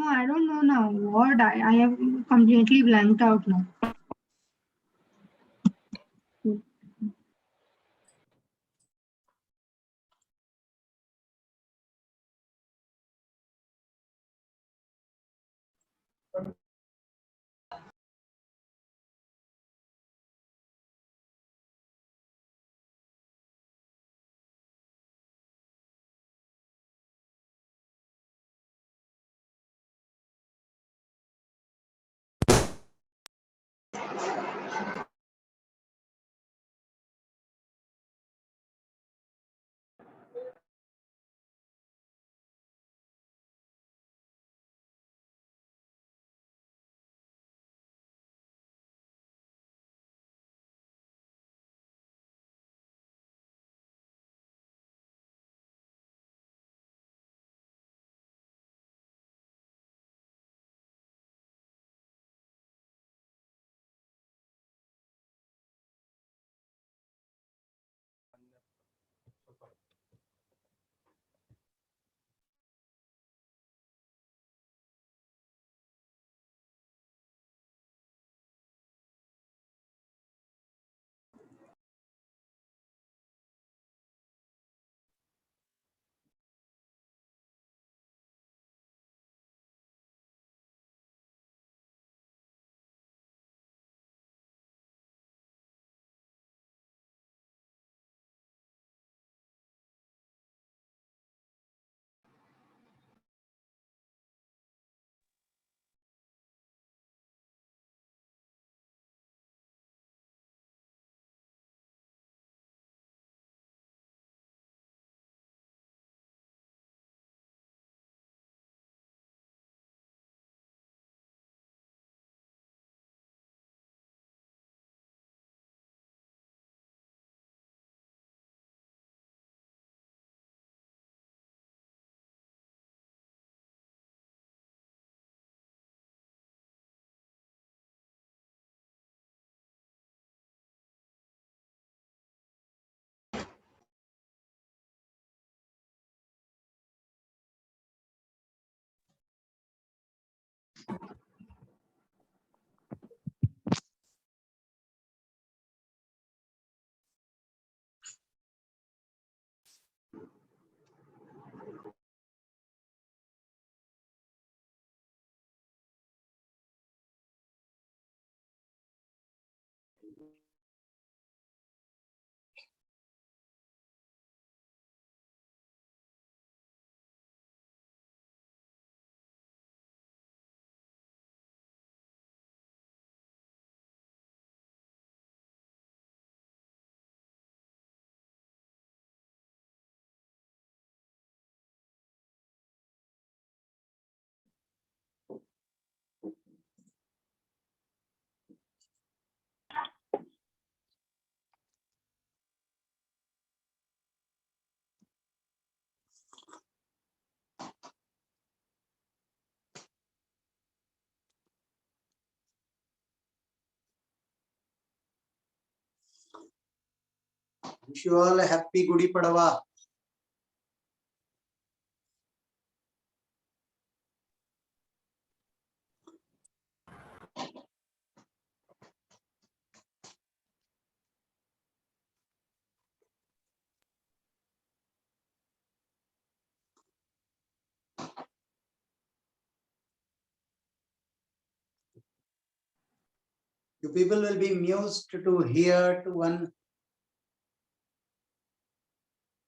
No, I don't know now. What? I have completely blanked out now. Wish you all a happy Gudi Padwa. You people will be amused to hear to one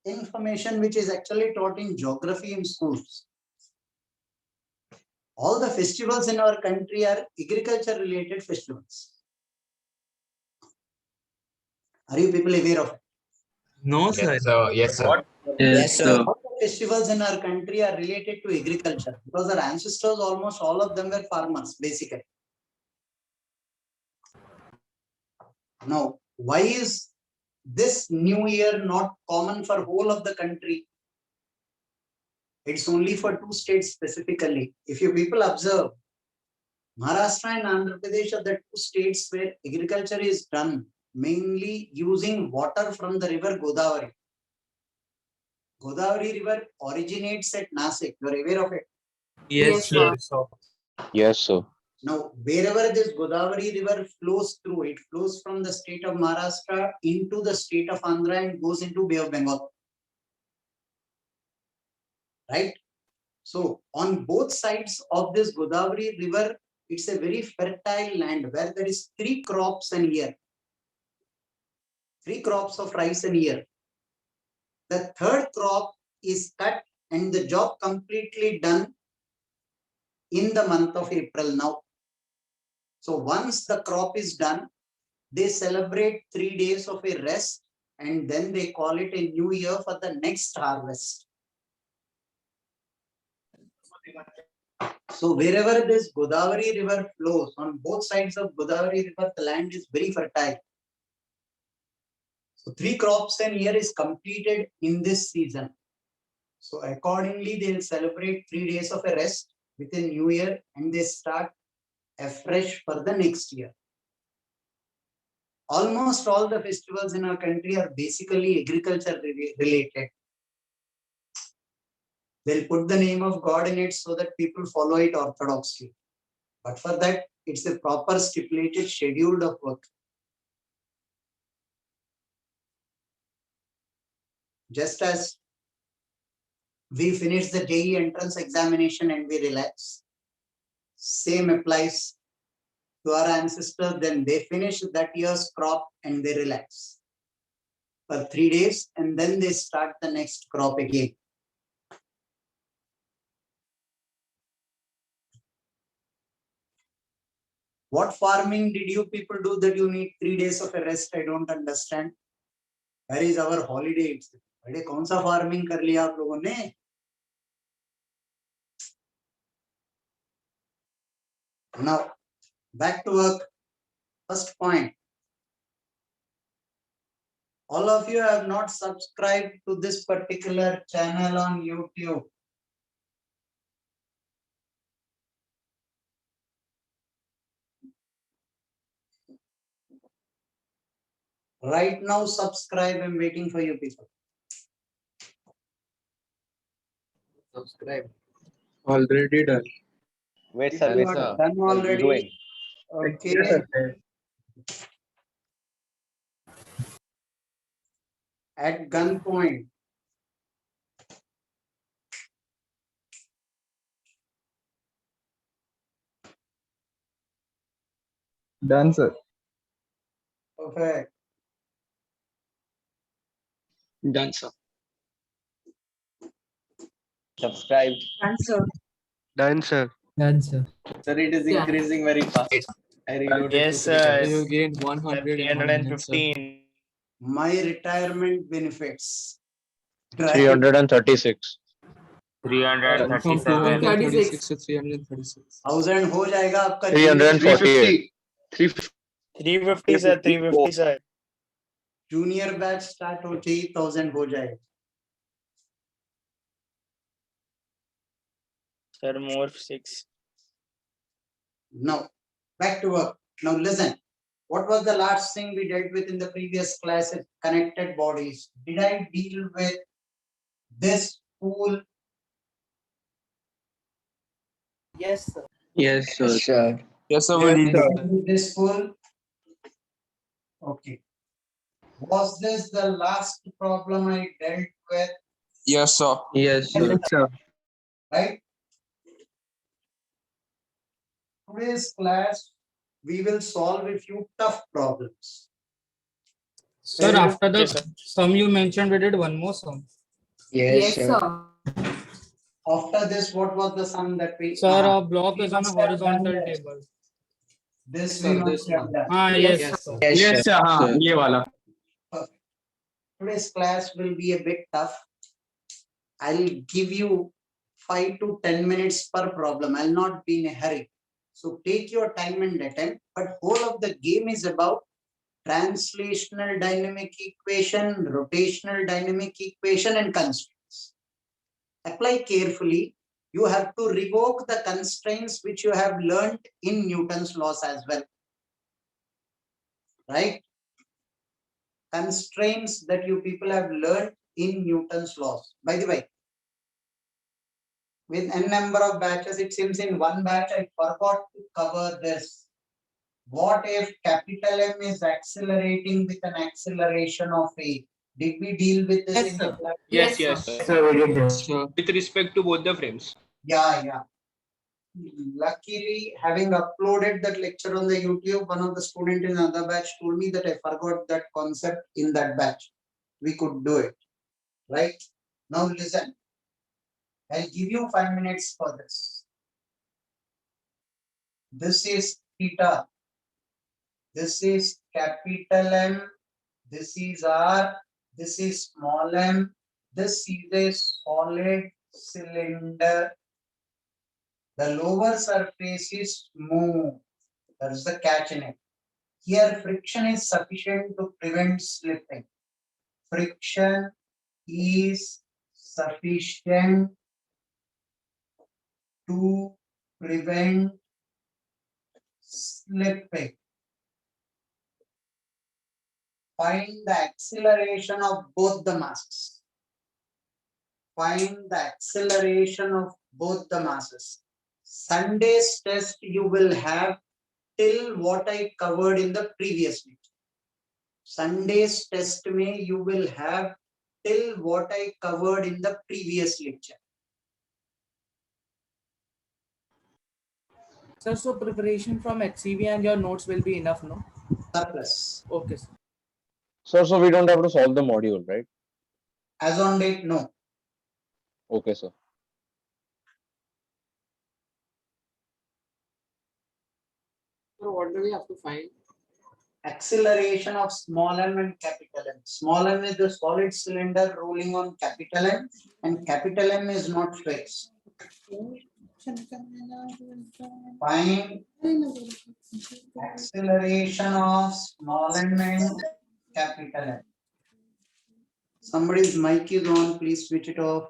information which is actually taught in geography in schools. All the festivals in our country are agriculture related festivals. Are you people aware of it? No, sir. Yes, sir. Yes, sir. All the festivals in our country are related to agriculture because our ancestors, almost all of them were farmers, basically. Now, why is this new year not common for whole of the country? It's only for two states specifically. If you people observe, Maharashtra and Andhra Pradesh are the two states where agriculture is done mainly using water from the river Godavari. Godavari river originates at Nasik. You are aware of it? Yes, sir. Yes, sir. Now, wherever this Godavari river flows through, it flows from the state of Maharashtra into the state of Andhra and goes into Bay of Bengal. Right? So, on both sides of this Godavari river, it's a very fertile land where there is 3 crops a year. 3 crops of rice a year. The third crop is cut and the job completely done in the month of April now. So once the crop is done, they celebrate 3 days of a rest and then they call it a new year for the next harvest. So wherever this Godavari river flows, on both sides of Godavari river, the land is very fertile. So 3 crops a year is completed in this season. So accordingly, they'll celebrate 3 days of a rest with a new year and they start afresh for the next year. Almost all the festivals in our country are basically agriculture related. They'll put the name of God in it so that people follow it orthodoxly. But for that, it's a proper stipulated schedule of work. Just as we finish the JEE entrance examination and we relax, same applies to our ancestors. Then they finish that year's crop and they relax for 3 days and then they start the next crop again. What farming did you people do that you need 3 days of a rest? I don't understand. Where is our holiday? अरे कौन सा farming कर लिया आप लोगों ने? Now, back to work. First point. All of you have not subscribed to this particular channel on YouTube. Right now, subscribe. I'm waiting for you people. Subscribe. Already done. Wait, If sir. you Wait, are sir. done What are you already. doing? Okay. Yes, sir. At gunpoint. Done, sir. Perfect. Done, sir. Subscribed. Answer. Done, sir. Done, sir. Sir, it is Yeah. increasing very fast. I reloaded Yes, to 3 sir. times. You gained 101 minutes, sir. 315. My retirement benefits. Right. 336. from 337. 236 to 336. 1000 हो जाएगा आपका 348. 350, sir. 350, sir. Junior batch start होते ही 1000 हो जाएगा. Sir, more 6. Now, back to work. Now listen. What was the last thing we dealt with in the previous class? Connected bodies. Did I deal with this pool? Yes, sir. Yes, sir. Yes, sir. This pool? Okay. Was this the last problem I dealt with? Yes, sir. Yes, sir. Right? Today's class, we will solve a few tough problems. Sir, after the Yes, sir. sum you mentioned, we did one more sum. Yes, sir. After this, what was the sum that we? Sir, our block we is on a must have done horizontal this. table. This Sir, we must this have one. done. Yes, Yes, sir. Yes, sir. हाँ, ये वाला. Today's class will be a bit tough. I'll give you 5 to 10 minutes per problem. I'll not be in a hurry. So take your time and attempt. But whole of the game is about translational dynamic equation, rotational dynamic equation, and constraints. Apply carefully. You have to revoke the constraints which you have learned in Newton's laws as well. Right? Constraints that you people have learned in Newton's laws. By the way, with n number of batches, it seems in one batch I forgot to cover this. What if capital M is accelerating with an acceleration of A? Did we deal with this in the class? Yes, Yes, yes. Sir, we did this. Sure. With respect to both the frames. Yeah. Luckily, having uploaded that lecture on the YouTube, one of the students in another batch told me that I forgot that concept in that batch. We could do it, right? Now listen, I'll give you 5 minutes for this. This is theta. This is capital M. This is R. This is small m. This is a solid cylinder. The lower surface is smooth. That is the catch in it. Here, friction is sufficient to prevent slipping. Friction is sufficient to prevent slipping. Find the acceleration of both the masses. Find the acceleration of both the masses. Sunday's test you will have till what I covered in the previous lecture. Sunday's test may you will have till what I covered in the previous lecture. Sir, so preparation from HCV and your notes will be enough, no? Surplus. Okay, sir. Sir, so we don't have to solve the module, right? As on date, no. Okay, sir. So what do we have to find? Acceleration of small m and capital M. Small m is the solid cylinder rolling on capital M, and capital M is not fixed. Find acceleration of small m and capital M. Somebody's mic is on, please switch it off.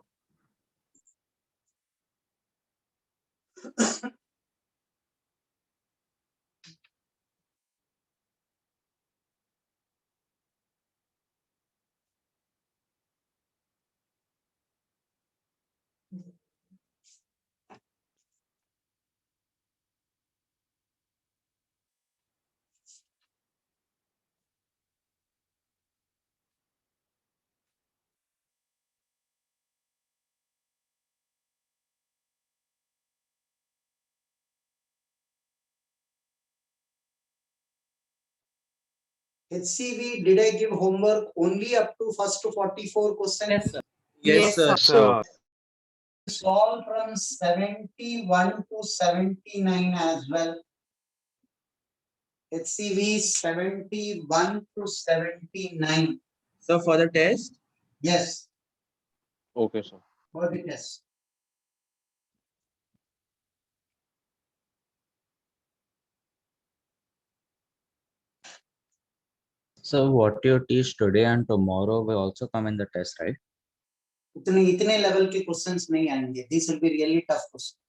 HCV, did I give homework only up to first to 44 questions? Yes, sir. Yes, sir. Sir. Solve from 71 to 79 as well. HCV 71 to 79. So for the test, Yes, Okay, sir. for the test. So what you teach today and tomorrow will also come in the test, right? इतने level के questions नहीं आएंगे. These will be really tough questions.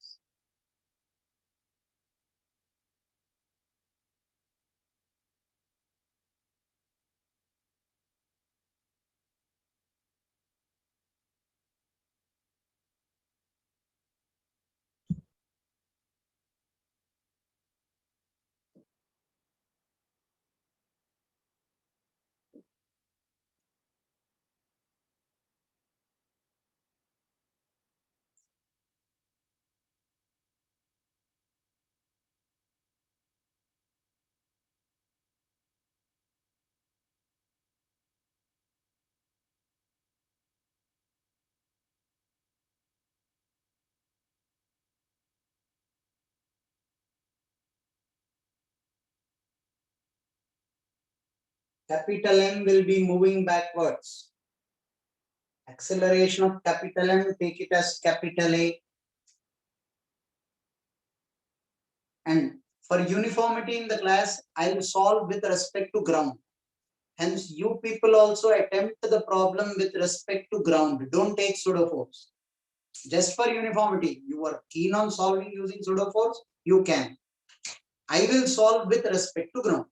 Capital M will be moving backwards. Acceleration of capital M, take it as capital A. And for uniformity in the class, I will solve with respect to ground. Hence, you people also attempt the problem with respect to ground. Don't take pseudo force. Just for uniformity, you are keen on solving using pseudo force, you can. I will solve with respect to ground.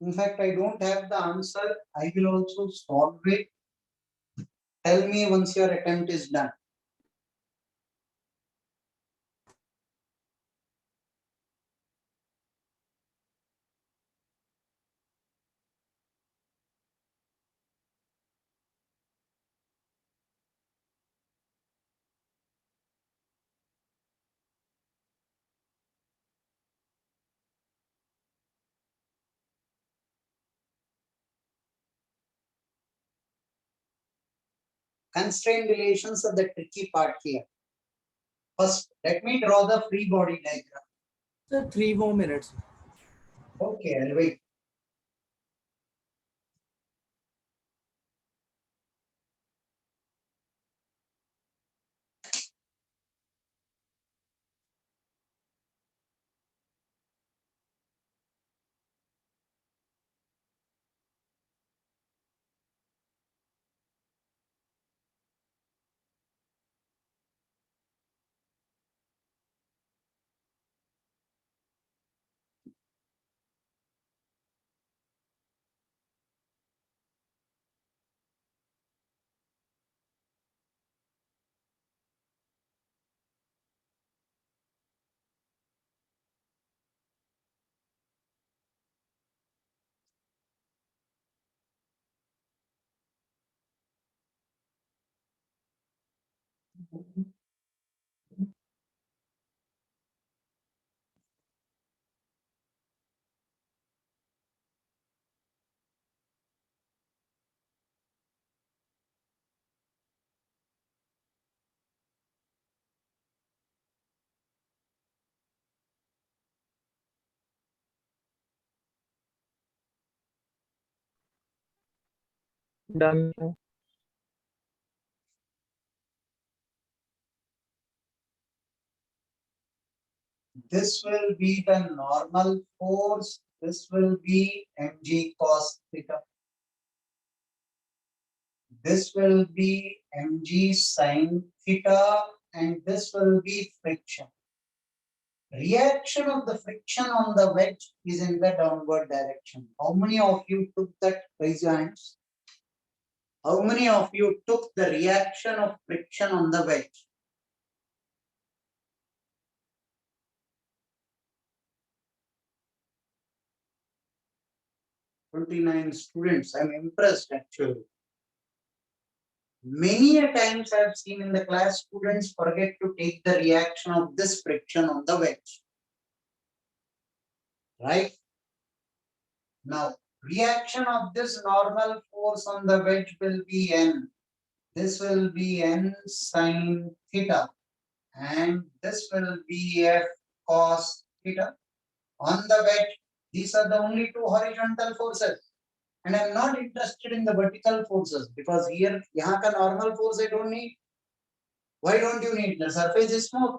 In fact, I don't have the answer. I will also solve it. Tell me once your attempt is done. Constraint relations are the tricky part here. First, let me draw the free body diagram. Sir, 3 more minutes. Okay, I'll wait. Done. This will be the normal force. This will be mg cos theta. This will be mg sin theta, and this will be friction. Reaction of the friction on the wedge is in the downward direction. How many of you took that? Raise your hands. How many of you took the reaction of friction on the wedge? 29 students. I'm impressed actually. Many a times I've seen in the class students forget to take the reaction of this friction on the wedge. Right? Now, reaction of this normal force on the wedge will be N. This will be N sin theta. And this will be F cos theta. On the wedge, these are the only two horizontal forces. And I'm not interested in the vertical forces because here, yahan ka normal force I don't need. Why don't you need? The surface is smooth.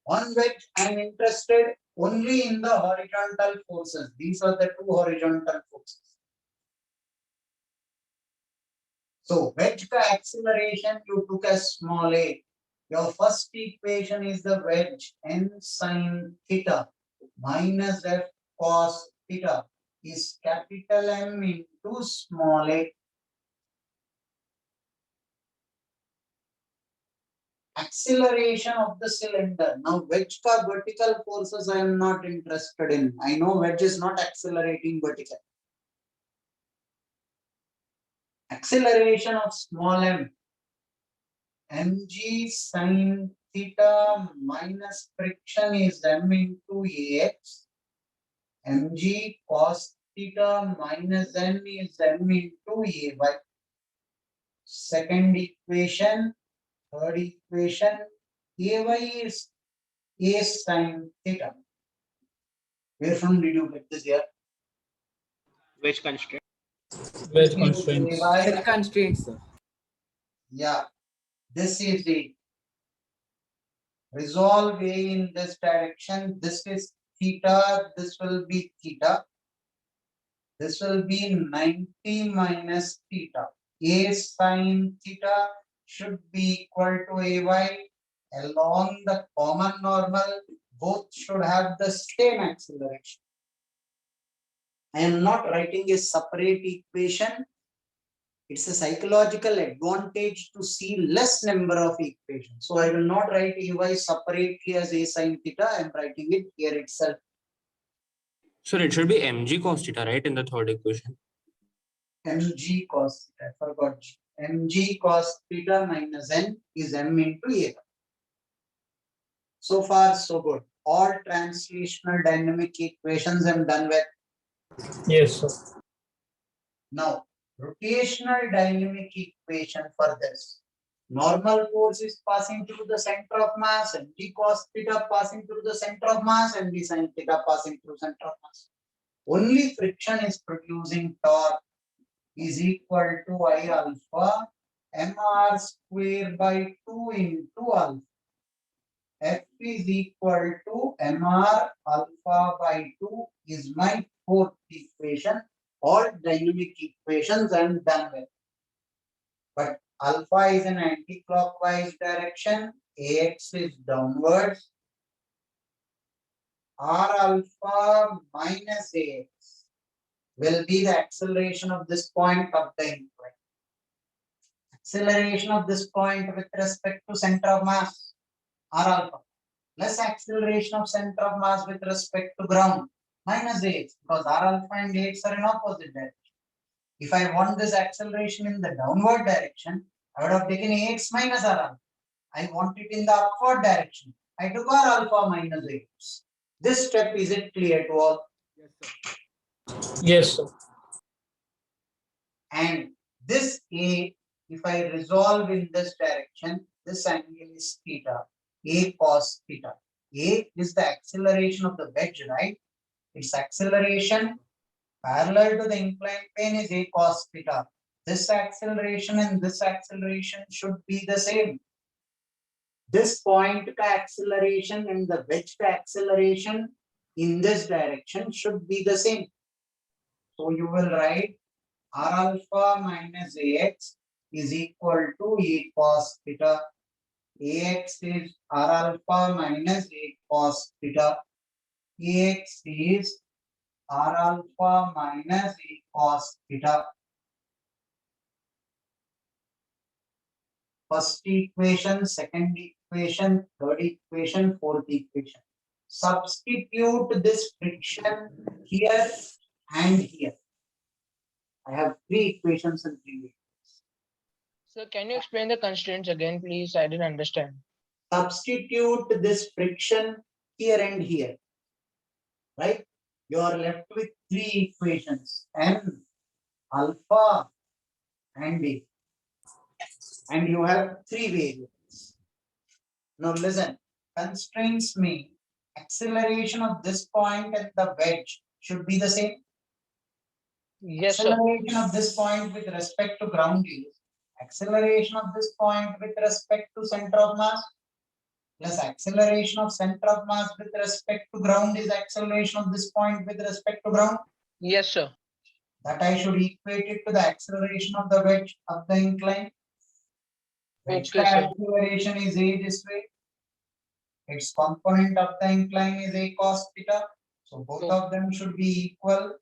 On wedge, I'm interested only in the horizontal forces. These are the two horizontal forces. So wedge ka acceleration you took as small a. Your first equation is the wedge n sin theta minus f cos theta is capital M into small a. Acceleration of the cylinder. Now wedge ka vertical forces I am not interested in. I know wedge is not accelerating vertical. Acceleration of small m. Mg sin theta minus friction is m into ax. Mg cos theta minus n is m into ay. Second equation, third equation, ay is a sin theta. Where from did you get this here? Wedge constraint. Wedge constraints. Wedge constraints, sir. Yeah, this is the resolve A in this direction. This is theta. This will be theta. This will be 90 minus theta. A sin theta should be equal to ay along the common normal. Both should have the same acceleration. I am not writing a separate equation. It's a psychological advantage to see less number of equations. So I will not write Ay separately as A sin theta. I am writing it here itself. Sir, it should be mg cos theta, right, in the third equation. Mg cos theta. I forgot. Mg cos theta minus n is m into A. So far, so good. All translational dynamic equations I'm done with. Yes, sir. Now, rotational dynamic equation for this. Normal force is passing through the center of mass, and g cos theta passing through the center of mass, and d sin theta passing through center of mass. Only friction is producing torque is equal to I alpha mr square by 2 into alpha. F is equal to mr alpha by 2 is my fourth equation. All dynamic equations I am done with. But alpha is in anti-clockwise direction, Ax is downwards. R alpha minus Ax will be the acceleration of this point of the incline. Acceleration of this point with respect to center of mass, R alpha, plus acceleration of center of mass with respect to ground, minus Ax, because R alpha and Ax are in opposite direction. If I want this acceleration in the downward direction, I would have taken Ax minus R alpha. I want it in the upward direction. I took R alpha minus Ax. This step, is it clear to all? Yes, sir. And this A, if I resolve in this direction, this angle is theta, A cos theta. A is the acceleration of the wedge, right? Its acceleration parallel to the inclined plane is A cos theta. This acceleration and this acceleration should be the same. This point ka acceleration and the wedge ka acceleration in this direction should be the same. So you will write R alpha minus Ax is equal to A cos theta. Ax is R alpha minus A cos theta. Ax is R alpha minus A cos theta. First equation, second equation, third equation, fourth equation. Substitute this friction here and here. I have three equations and three equations. So can you explain the constraints again, please? I didn't understand. Substitute this friction here and here. Right? You are left with three equations, m, alpha, and b. And you have three variables. Now listen, constraints mean acceleration of this point and the wedge should be the same. Yes, sir. Acceleration of this point with respect to ground is acceleration of this point with respect to center of mass plus acceleration of center of mass with respect to ground is acceleration of this point with respect to ground. Yes, sir. That I should equate it to the acceleration of the wedge of the incline. Wedge Okay, sir. acceleration is A this way. Its component of the incline is A cos theta. So both Okay. of them should be equal.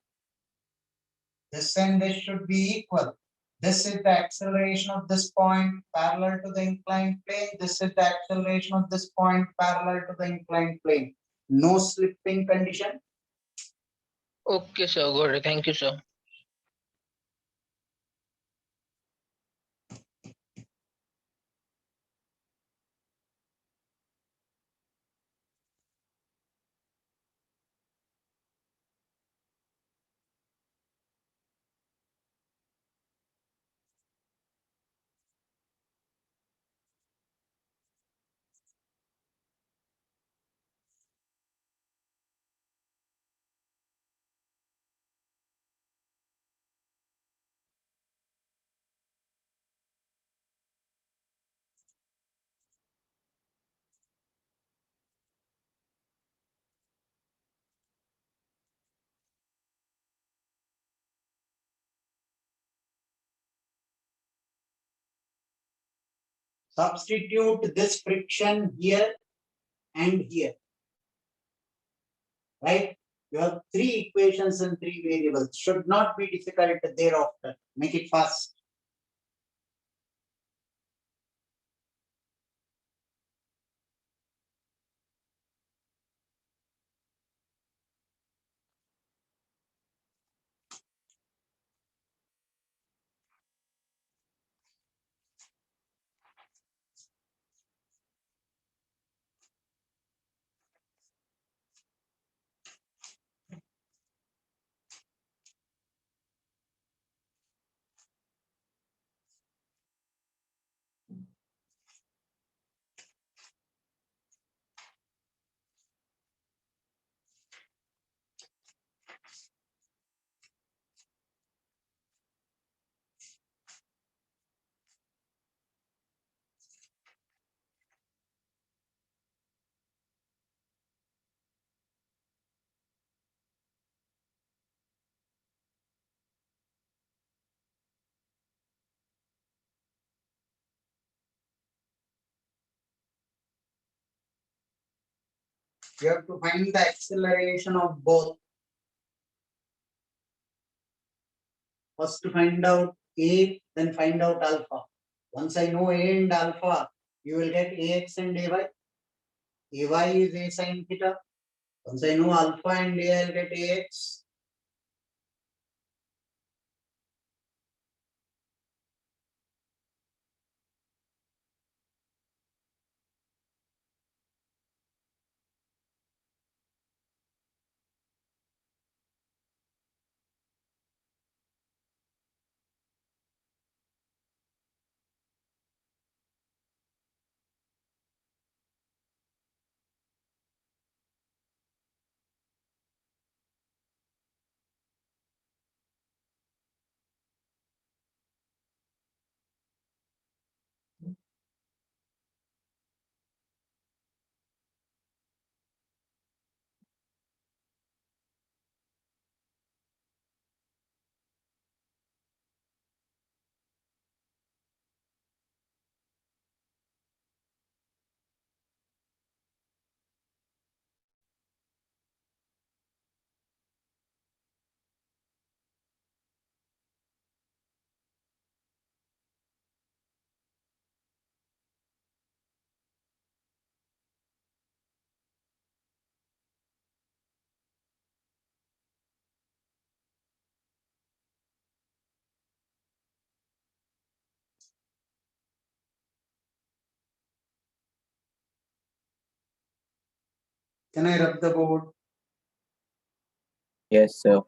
This and this should be equal. This is the acceleration of this point parallel to the inclined plane. This is the acceleration of this point parallel to the inclined plane. No slipping condition. Okay, sir. Got it. Thank you, sir. Substitute this friction here and here. Right? You have 3 equations and 3 variables. Should not be difficult thereafter. Make it fast. You have to find the acceleration of both. First to find out A, then find out alpha. Once I know A and alpha, you will get AX and AY. AY is A sin theta. Once I know alpha and A, I'll get AX. Can I rub the board? Yes, sir.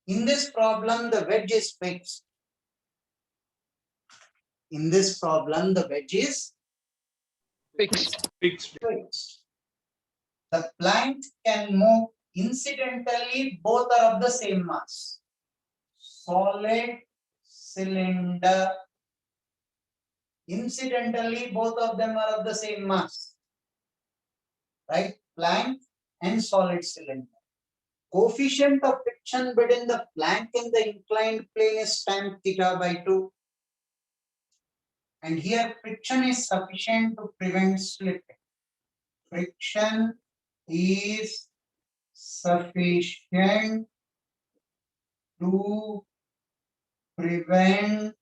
In this problem, the wedge is fixed. In this problem, the wedge is Fixed. fixed. The plank can move incidentally, both are of the same mass. Solid cylinder. Incidentally, both of them are of the same mass. Right? Plank and solid cylinder. Coefficient of friction between the plank and the inclined plane is tan theta by 2. And here friction is sufficient to prevent slipping. Friction is sufficient to prevent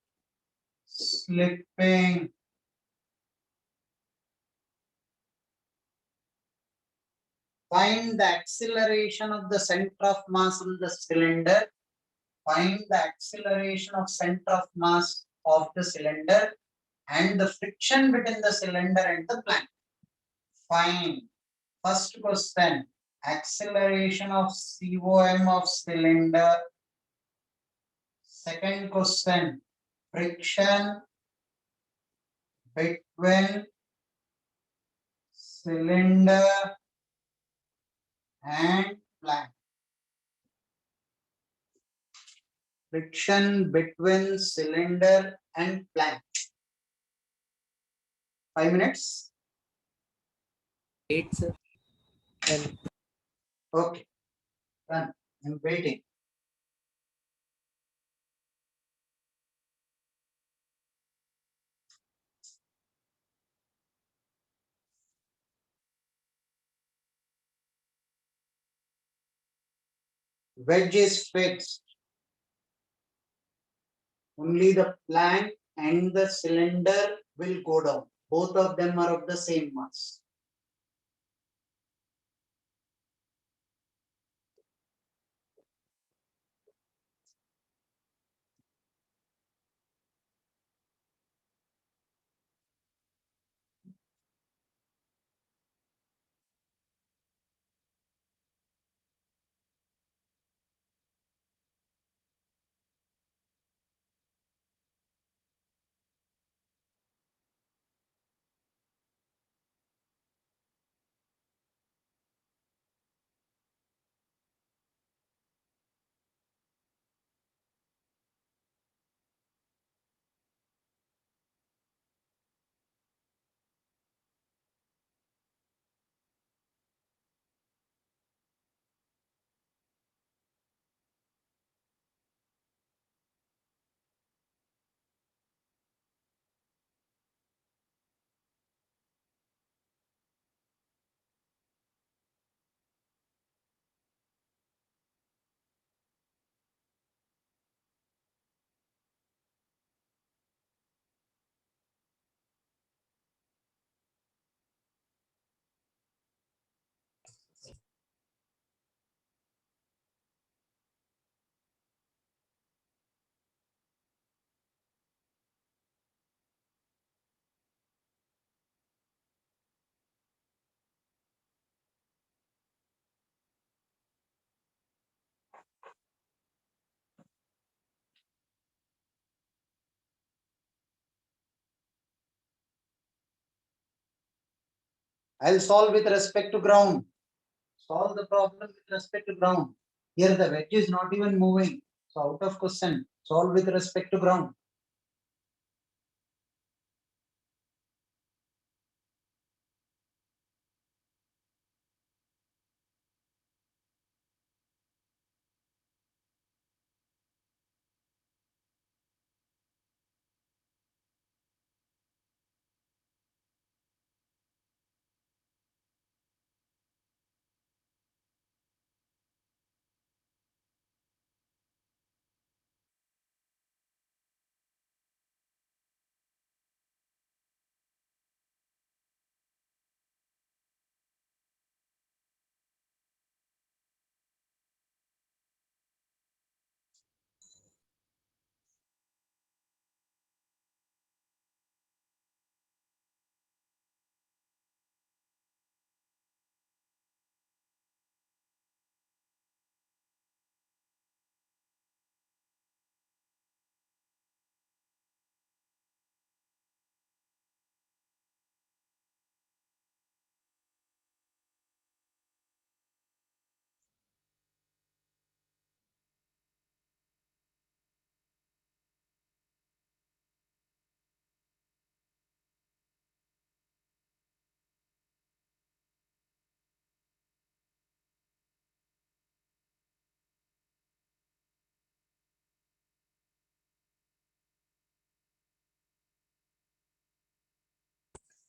slipping. Find the acceleration of the center of mass on the cylinder. Find the acceleration of center of mass of the cylinder and the friction between the cylinder and the plank. Find. First question. Acceleration of COM of cylinder. Second question, friction between cylinder and plank. Friction between cylinder and plank. 5 minutes. 8, sir. 10. Okay, done. I'm waiting. Wedge is fixed. Only the plank and the cylinder will go down. Both of them are of the same mass. I'll solve with respect to ground. Solve the problem with respect to ground. Here the wedge is not even moving. So out of question, solve with respect to ground.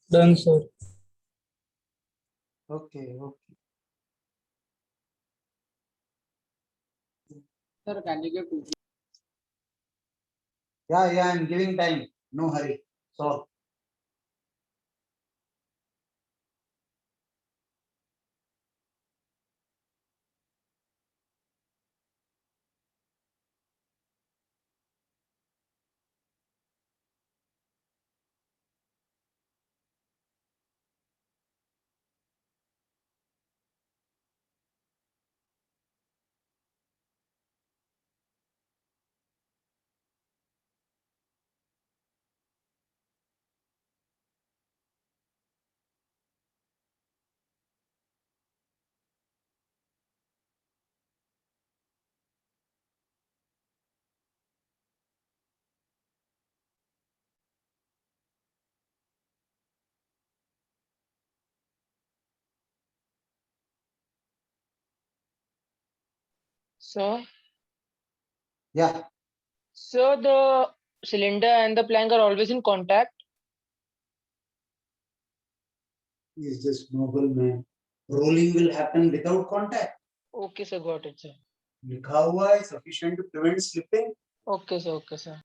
Done, sir. Okay, okay. Sir, can you give 2? Yeah, I'm giving time. No hurry. Solve. So, Yeah, so the cylinder and the plank are always in contact. is this noble man. Rolling will happen without contact. Okay, sir, got it, sir. लिखा हुआ है sufficient to prevent slipping. Okay, sir, okay, sir.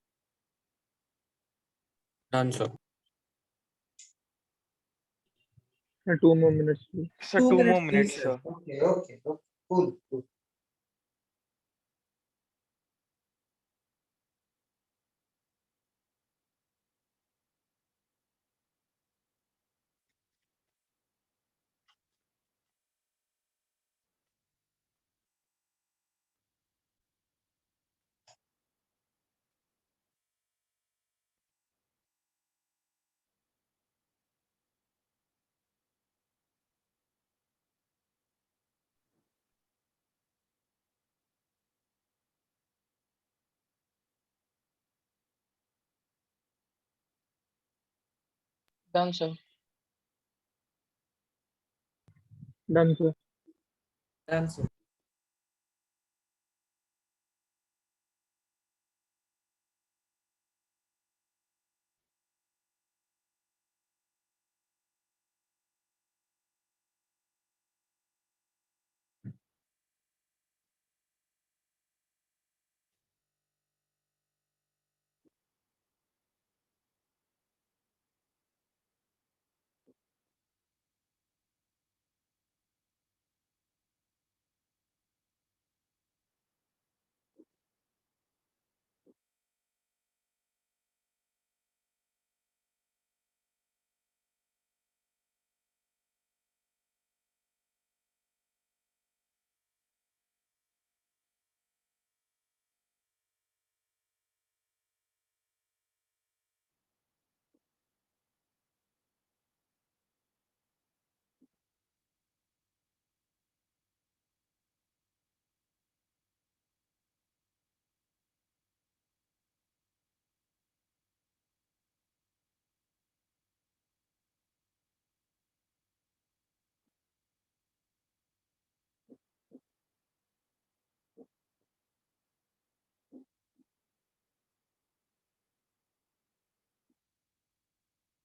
Done, sir. 2 more minutes, please. So 2 2 more minutes, minutes, please, sir. Okay. Cool. Done, sir. Done, sir. Done, sir.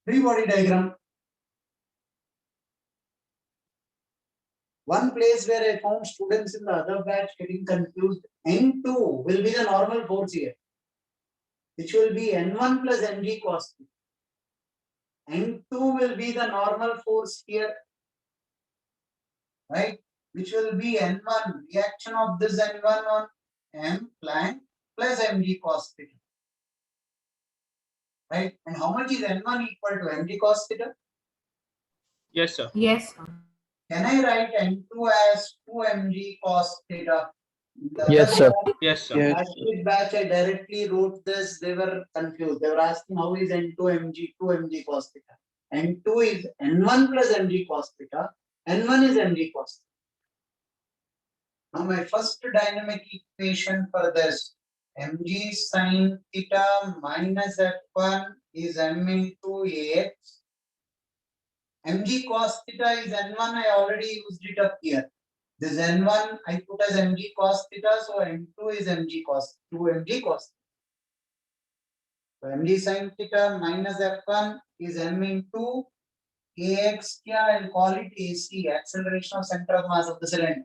Free body diagram. One place where I found students in the other batch getting confused. N2 will be the normal force here, which will be N1 plus mg cos theta. N2 will be the normal force here, right? Which will be N1, reaction of this N1 on M Planck plus mg cos theta. Right? And how much is N1 equal to mg cos theta? Yes, sir. Yes. Can I write N2 as 2 mg cos theta? Yes, sir. Yes, sir. Yes. Last week batch, I directly wrote this. They were confused. They were asking how is N2 mg 2 mg cos theta. N2 is N1 plus mg cos theta. N1 is mg cos theta. Now my first dynamic equation for this mg sin theta minus f1 is m into ax. Mg cos theta is n1. I already used it up here. This n1 I put as mg cos theta, so n2 is mg cos 2 mg cos. So mg sin theta minus f1 is m into ax. Kya I'll call it AC, acceleration of center of mass of the cylinder.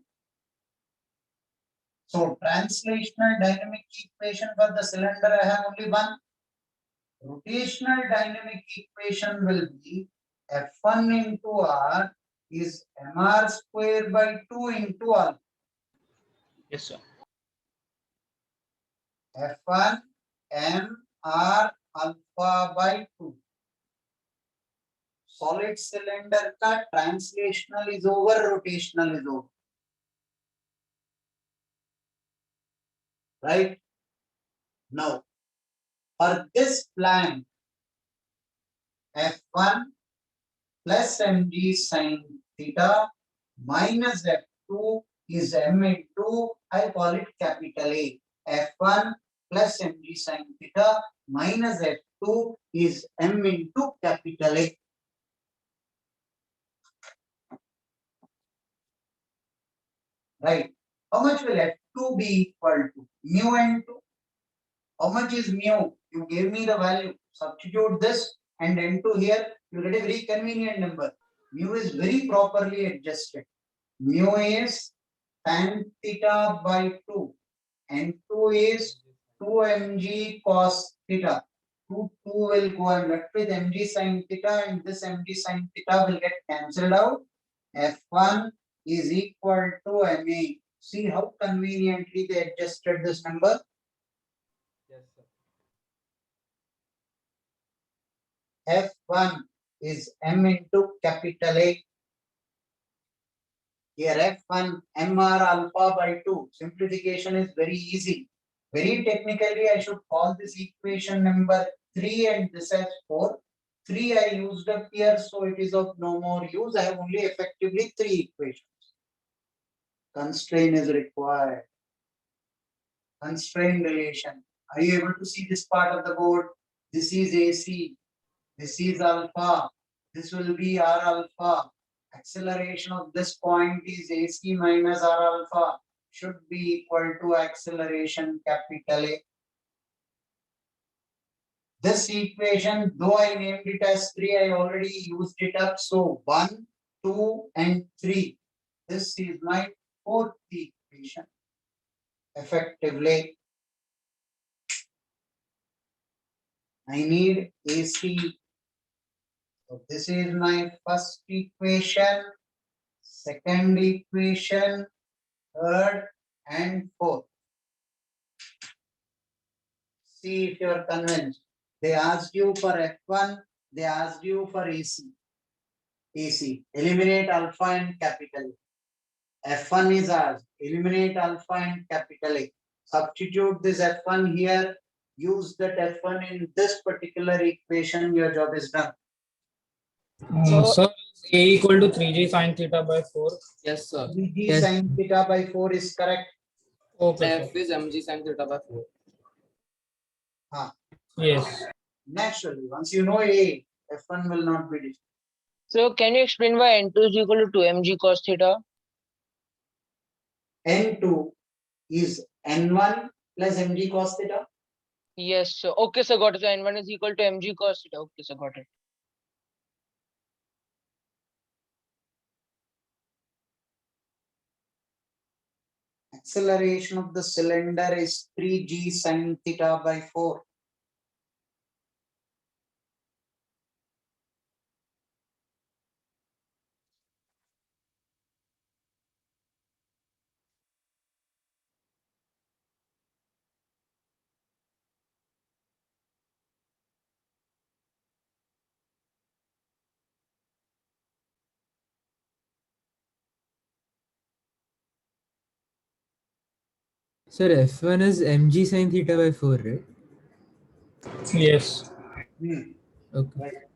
So translational dynamic equation for the cylinder I have only one. Rotational dynamic equation will be F1 into R is mr square by 2 into alpha. Yes, sir. F1 mr alpha by 2. Solid cylinder ka translational is over, rotational is over. Right? Now, for this plan, F1 plus mg sin theta minus F2 is m into, I call it capital A. F1 plus mg sin theta minus F2 is m into capital A. Right. How much will N2 be equal to mu N2. How much is mu? You gave me the value. Substitute this and N2 here. You get a very convenient number. Mu is very properly adjusted. Mu is tan theta by 2. N2 is 2 mg cos theta. 2 will go and left with mg sin theta, and this mg sin theta will get cancelled out. F1 is equal to ma. See how conveniently they adjusted this number. F1 is m into capital A. Here F1 mr alpha by 2. Simplification is very easy. Very technically, I should call this equation number 3 and this as 4. 3 I used up here, so it is of no more use. I have only effectively 3 equations. Constraint is required. Constraint relation. Are you able to see this part of the board? This is AC. This is alpha. This will be R alpha. Acceleration of this point is AC minus R alpha. Should be equal to acceleration capital A. This equation, though I named it as 3, I already used it up. So 1, 2, and 3. This is my fourth equation. Effectively, I need AC. So this is my first equation, second equation, third, and fourth. See if you are convinced. They asked you for F1, they asked you for AC. AC, eliminate alpha and capital A. F1 is asked, eliminate alpha and capital A. Substitute this F1 here, use that F1 in this particular equation, your job is done. So- Sir, A equal to 3g sin theta by 4. Yes, sir. 3g Yes. sin theta by 4 is correct. Okay, F is mg sin theta by 4. Yes. Naturally, once you know A, F1 will not be different. So can you explain why N2 is equal to 2mg cos theta? N2 is N1 plus mg cos theta. Yes, sir. Okay, sir, got it. So N1 is equal to mg cos theta. Okay, sir, got it. Acceleration of the cylinder is 3g sin theta by 4. Sir, F1 is mg sin theta by 4, right? Yes. Hmm. Okay. Right.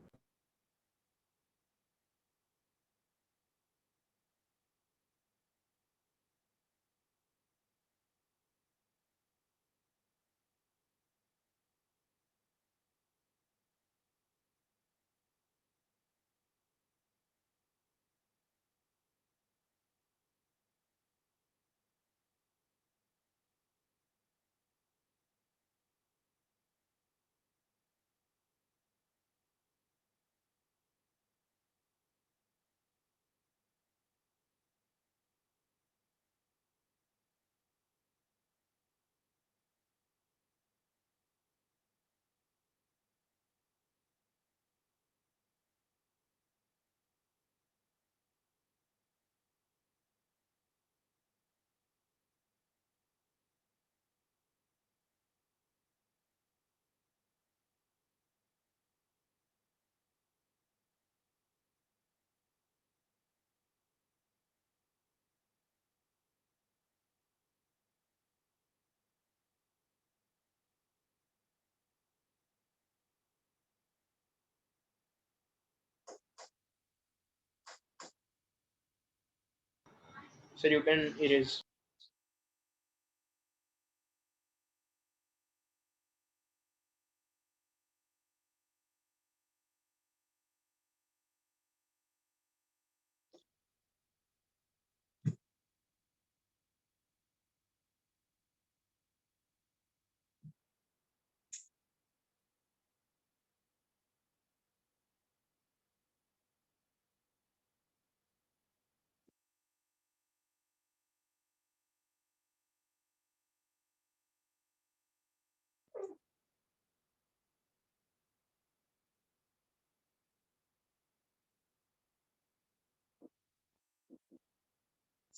So you can erase.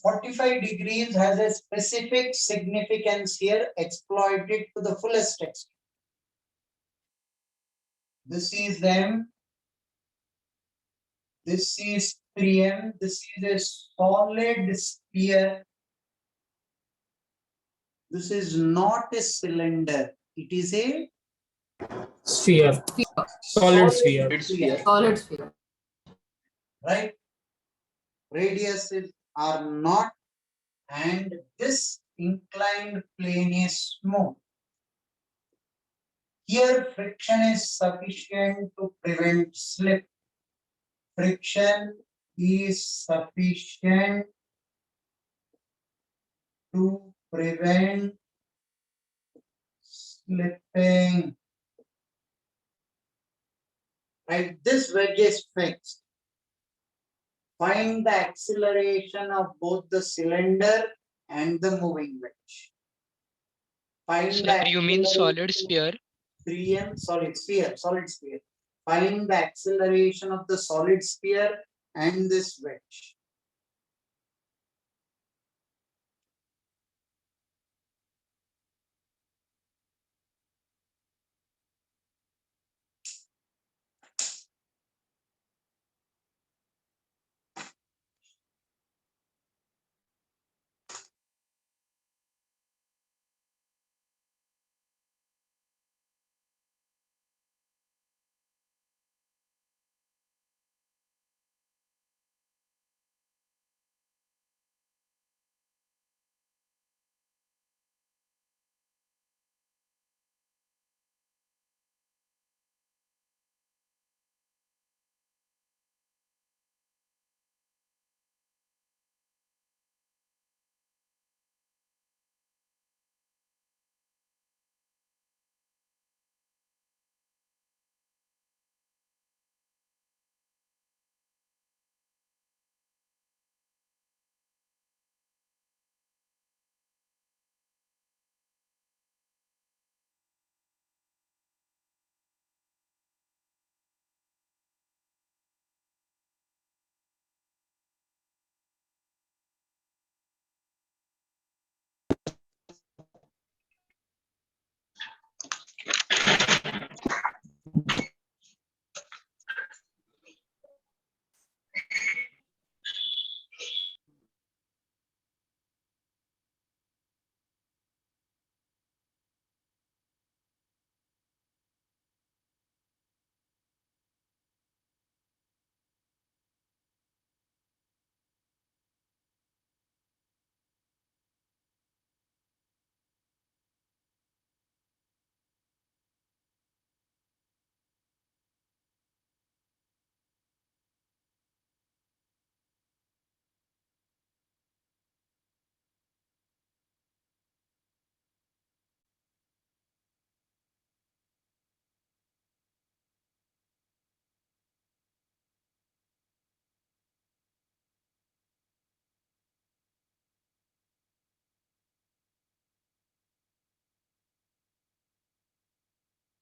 45 degrees has a specific significance here. Exploit it to the fullest extent. This is M. This is 3M. This is a solid sphere. This is not a cylinder. It is a Sphere. Solid sphere. Solid sphere. Right? Radiuses are not, and this inclined plane is smooth. Here, friction is sufficient to prevent slip. Friction is sufficient to prevent slipping. Right, this wedge is fixed. Find the acceleration of both the cylinder and the moving wedge. Find Sir, the you mean solid acceleration- sphere? 3M solid sphere. Find the acceleration of the solid sphere and this wedge.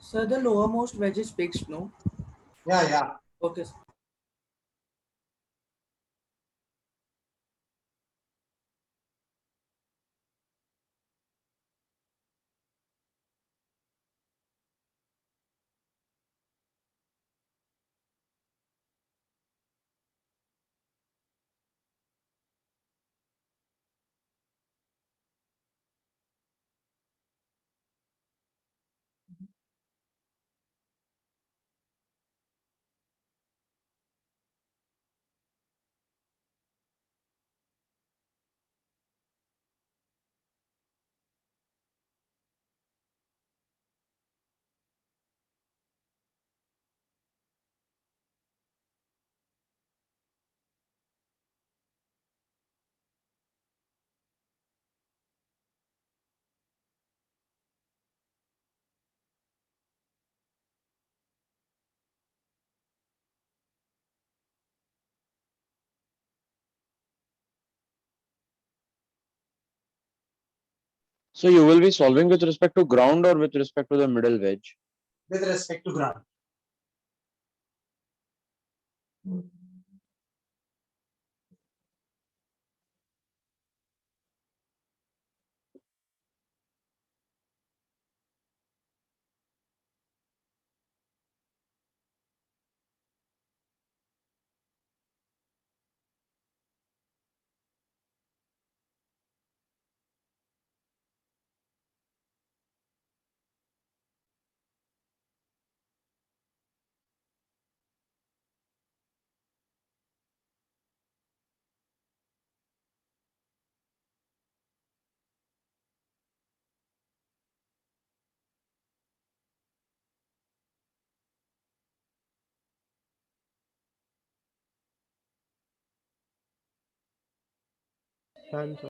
Sir, the lowermost wedge is fixed, no? Yeah. Okay, sir. So you will be solving with respect to ground or with respect to the middle wedge? With respect to ground. Done, sir.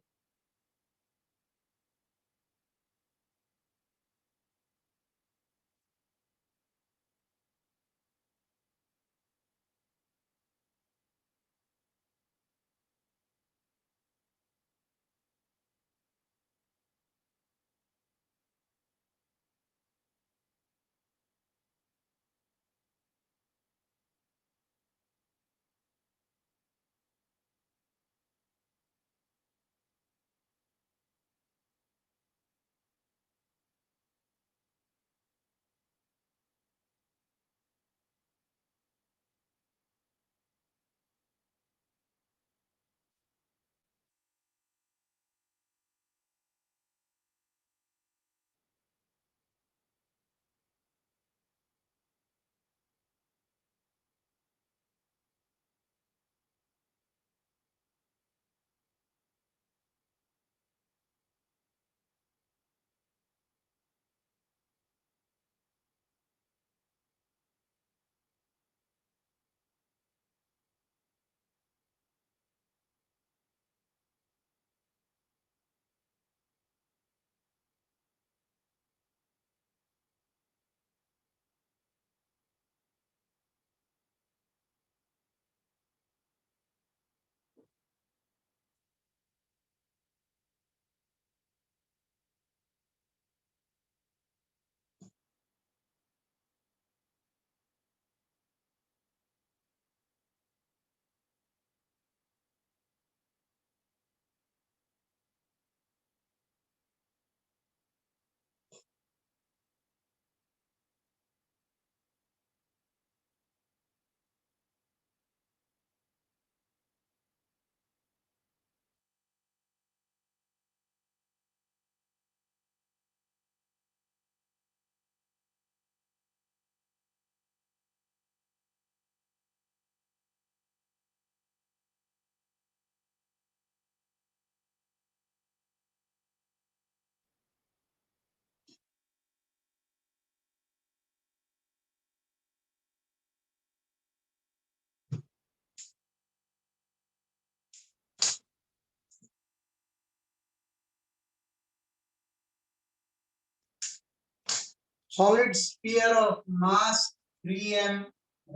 Solid sphere of mass 3m,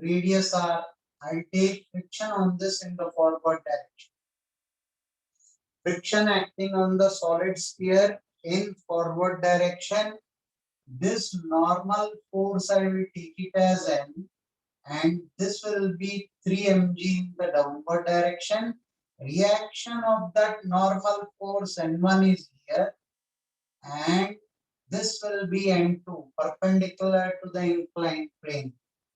radius r. I take friction on this in the forward direction. Friction acting on the solid sphere in forward direction. This normal force I will take it as m, and this will be 3 mg in the downward direction. Reaction of that normal force n1 is here, and this will be n2 perpendicular to the inclined plane.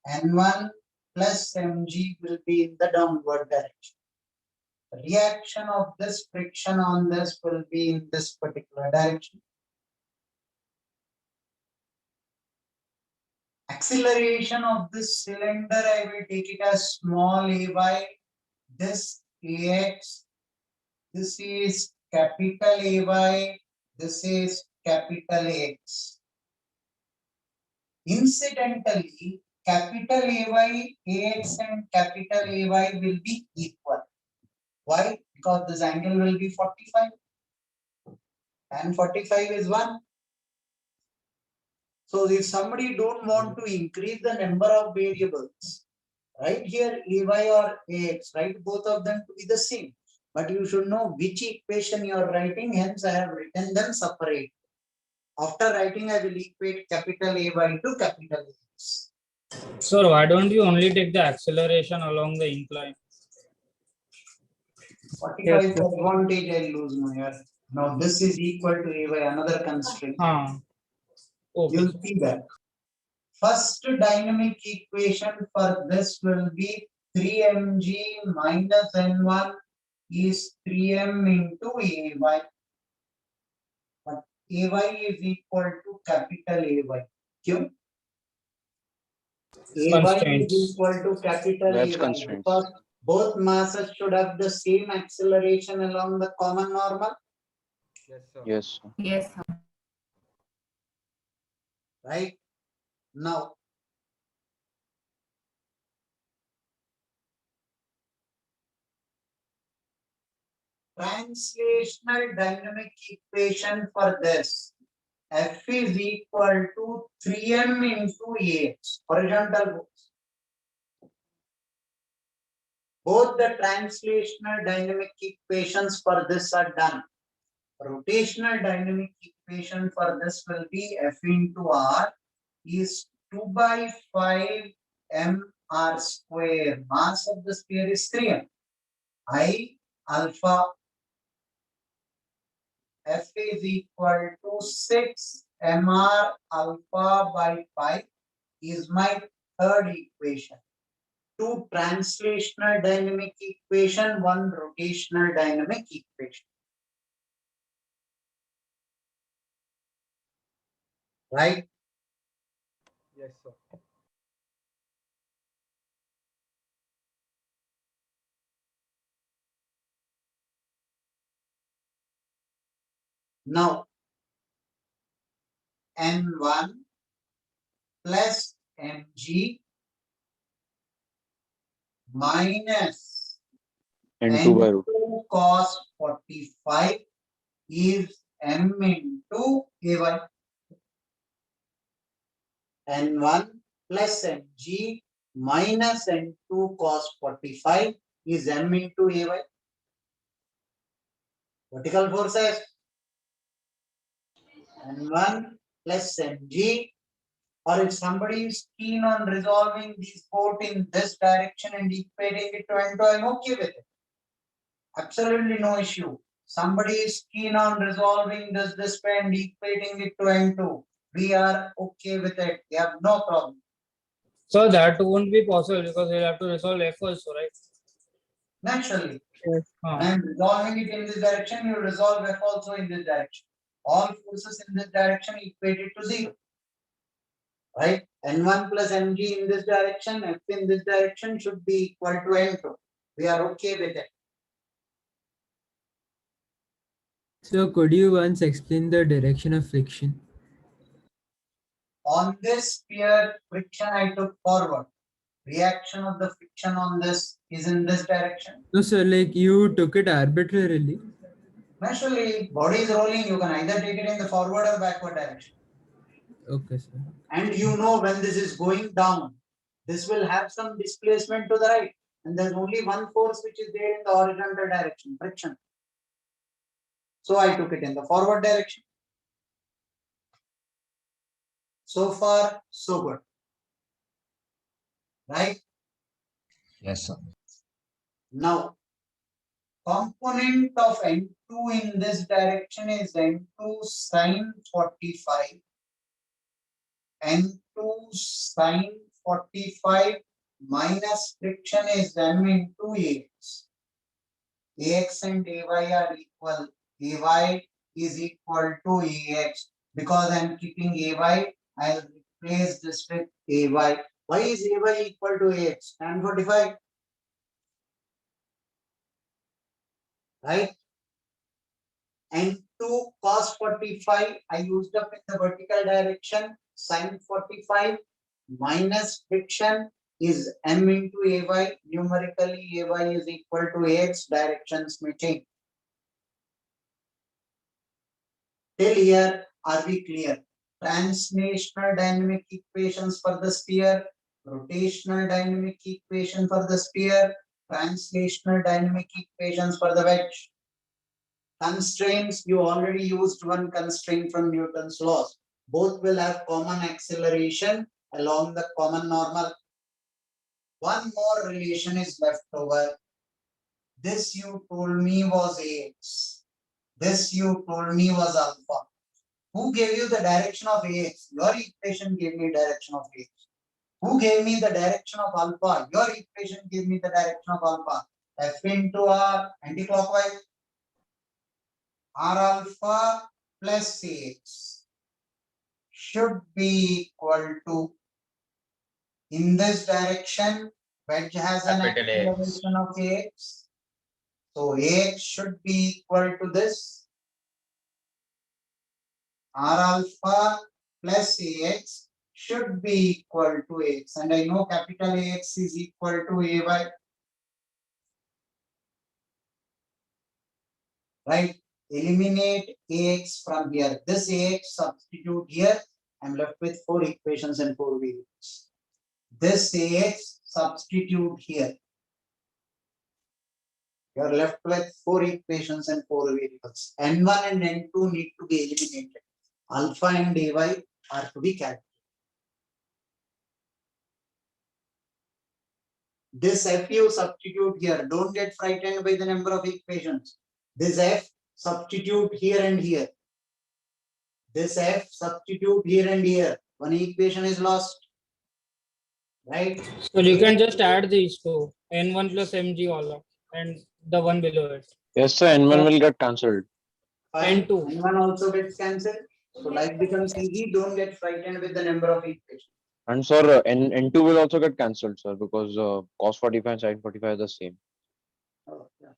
N1 plus mg will be in the downward direction. The reaction of this friction on this will be in this particular direction. Acceleration of this cylinder, I will take it as small ay. This ax, this is capital Ay, this is capital X. Incidentally, capital Ay, Ax and capital Ay will be equal. Why? Because this angle will be 45. And 45 is 1. So if somebody don't want to increase the number of variables, right here Ay or Ax, write both of them to be the same. But you should know which equation you are writing, hence I have written them separate. After writing, I will equate capital Ay to capital X. Sir, why don't you only take the acceleration along the incline? 45 advantage I lose my. Now this is equal to Ay, another constraint. Okay. You'll see that. First dynamic equation for this will be 3mg minus n1 is 3m into Ay. But Ay is equal to capital Ay. Kyun? Ay is equal to capital That's Ay constraints. because both masses should have the same acceleration along the common normal. Yes, sir. Yes, sir. Right? Now, Translational dynamic equation for this. F is equal to 3m into Ax, horizontal force. Both the translational dynamic equations for this are done. Rotational dynamic equation for this will be F into R is 2 by 5 mr square. Mass of the sphere is 3m. I alpha F is equal to 6 mr alpha by 5 is my third equation. 2 translational dynamic equation, 1 rotational dynamic equation. Right? Yes, sir. Now, M1 plus Mg minus N2 by root. N2 cos 45 is M into A1. N1 plus Mg minus N2 cos 45 is M into Ay. Vertical forces. N1 plus Mg, or if somebody is keen on resolving these both in this direction and equating it to N2, I'm okay with it. Absolutely no issue. Somebody is keen on resolving this way and equating it to N2. We are okay with it. We have no problem. So that won't be possible because you'll have to resolve F also, right? Naturally. Huh. When resolving it in this direction, you resolve F also in this direction. All forces in this direction equated to 0. Right? N1 plus Mg in this direction, F in this direction should be equal to N2. We are okay with it. So could you once explain the direction of friction? On this sphere, friction I took forward. Reaction of the friction on this is in this direction. No, sir, like you took it arbitrarily. Naturally, body is rolling, you can either take it in the forward or backward direction. Okay, sir. And you know when this is going down, this will have some displacement to the right. And there's only one force which is there in the horizontal direction, friction. So I took it in the forward direction. So far, so good. Right? Yes, sir. Now, component of N2 in this direction is N2 sine 45. N2 sine 45 minus friction is M into Ax. Ax and Ay are equal. Ay is equal to Ax. Because I am keeping Ay, I will replace this with Ay. Why is Ay equal to Ax? Tan 45. Right? N2 cos 45, I used up in the vertical direction. Sin 45 minus friction is M into Ay. Numerically, Ay is equal to Ax. Directions may change. Till here, are we clear? Translational dynamic equations for the sphere, rotational dynamic equation for the sphere, translational dynamic equations for the wedge. Constraints, you already used one constraint from Newton's laws. Both will have common acceleration along the common normal. One more relation is left over. This you told me was Ax. This you told me was alpha. Who gave you the direction of Ax? Your equation gave me direction of Ax. Who gave me the direction of alpha? Your equation gave me the direction of alpha. F into R, anticlockwise. R alpha plus Ax should be equal to, in this direction, wedge has an Capital X. acceleration of Ax. So Ax should be equal to this. R alpha plus Ax should be equal to Ax. And I know capital Ax is equal to Ay. right? Eliminate AX from here. This AX substitute here. I'm left with 4 equations and 4 variables. This AX substitute here. You are left with 4 equations and 4 variables. N1 and N2 need to be eliminated. Alpha and AY are to be calculated. This F you substitute here. Don't get frightened by the number of equations. This F substitute here and here. This F substitute here and here. One equation is lost. Right? So you can just add these two, N1 plus MG all up, and the one below it. Yes, sir. N1 will get cancelled. Fine. N2. N1 also gets cancelled. So life becomes easy. Don't get frightened with the number of equations. And sir, N2 will also get cancelled, sir, because cos 45 and sin 45 are the same. Oh, yeah.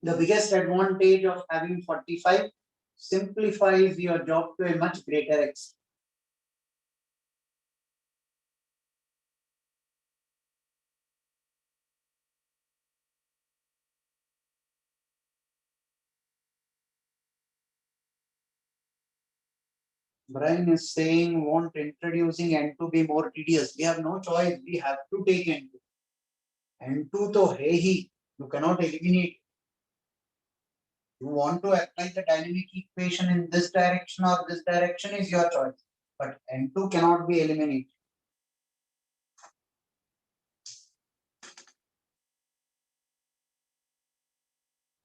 The biggest advantage of having 45 simplifies your job to a much greater extent. Brian is saying, won't introducing N2 be more tedious? We have no choice. We have to take N2. N2 to hai hi. You cannot eliminate. You want to apply the dynamic equation in this direction or this direction is your choice. But N2 cannot be eliminated.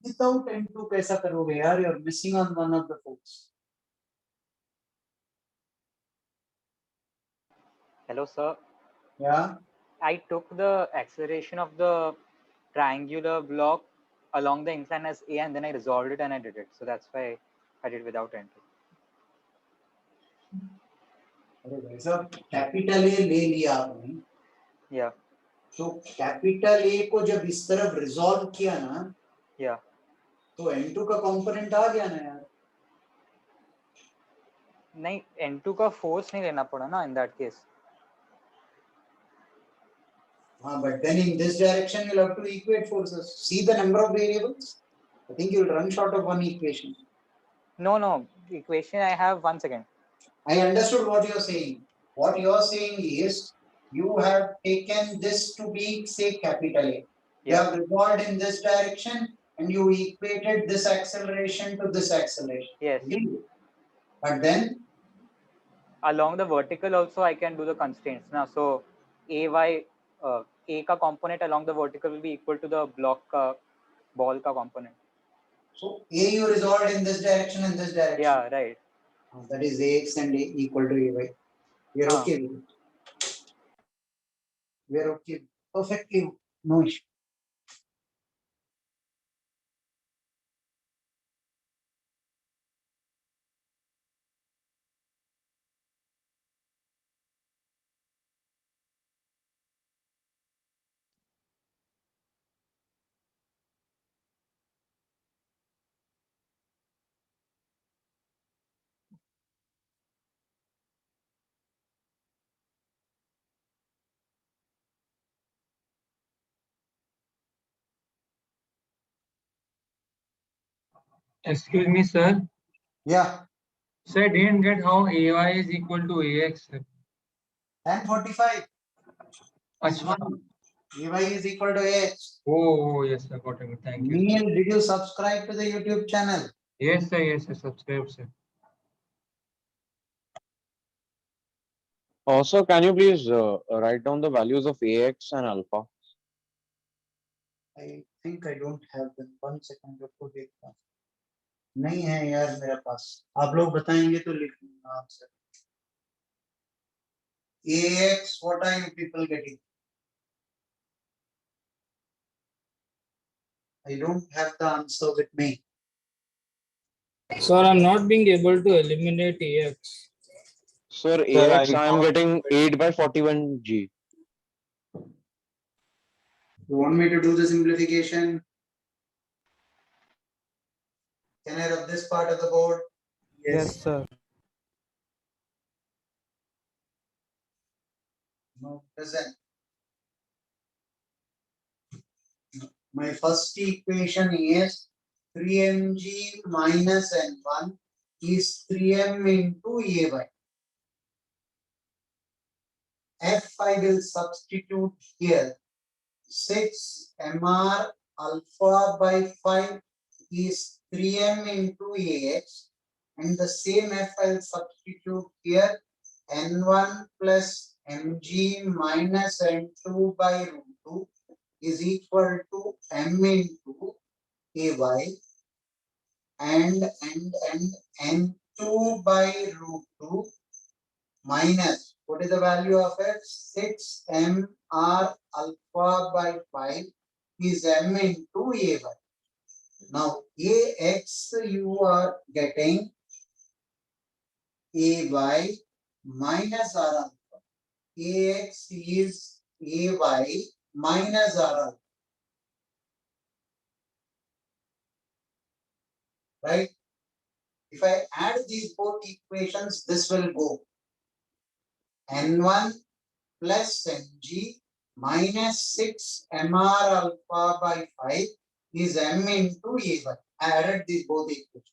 Without N2, kaisa karoge yaar? You're missing on one of the folks. Hello, sir. Yeah. I took the acceleration of the triangular block along the incline as A, and then I resolved it and I did it. So that's why I did without N2. So capital A ले लिया आपने. Yeah. So capital A को जब इस तरफ resolve किया ना. Yeah. तो N2 का component आ गया ना यार. नहीं, N2 का force नहीं लेना पड़ा ना in that case. But then in this direction you'll have to equate forces. See the number of variables. I think you'll run short of one equation. No. The equation I have, 1 second. I understood what you're saying. What you're saying is you have taken this to be, say, capital A. You have resolved in this direction and you equated this acceleration to this acceleration. Yes. But then along the vertical also I can do the constraints now. So AY, A ka component along the vertical will be equal to the block ball ka component. So A you resolved in this direction and this direction. Yeah, right. That is AX and A equal to AY. We are okay with it. We are okay. Perfectly, no issue. Excuse me, sir. Yeah. Sir, I didn't get how AY is equal to AX. Tan 45. Achha. AY is equal to AX. Oh, yes, sir. Got it. Thank you. Neil, did you subscribe to the YouTube channel? Yes, sir. Yes, sir. Subscribe, sir. Also, can you please write down the values of AX and alpha? I think I don't have them. 1 second. रुको देखता हूँ. नहीं है यार मेरे पास. आप लोग बताएंगे तो लिख लूँगा answer. AX, what are you people getting? I don't have the answer with me. Sir, I'm not being able to eliminate AX. Sir, AX, I am getting 8 by 41G. You want me to do the simplification? Can I rub this part of the board? Yes, sir. No, doesn't. My first equation is 3mg minus n1 is 3m into ay. F I will substitute here. 6 mr alpha by 5 is 3m into ax, and the same F I will substitute here. N1 plus mg minus n2 by root 2 is equal to m into ay, and n2 by root 2 minus, what is the value of it? 6 mr alpha by 5 is m into ay. Now ax you are getting ay minus r alpha. Ax is ay minus r alpha. Right? If I add these both equations, this will go n1 plus mg minus 6 mr alpha by 5 is m into ay. I added these both equations.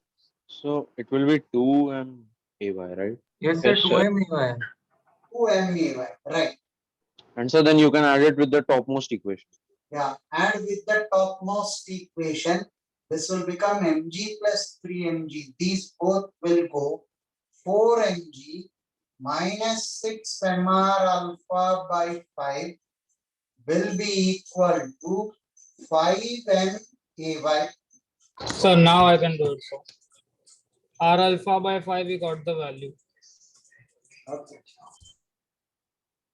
So it will be 2m ay, right? Yes, sir. Yes, 2m ay. 2m ay, right? And so then you can add it with the topmost equation. Yeah, add with the topmost equation, this will become mg plus 3mg. These both will go 4mg minus 6 mr alpha by 5 will be equal to 5m ay. So now I can do it. So R alpha by 5, we got the value. Okay.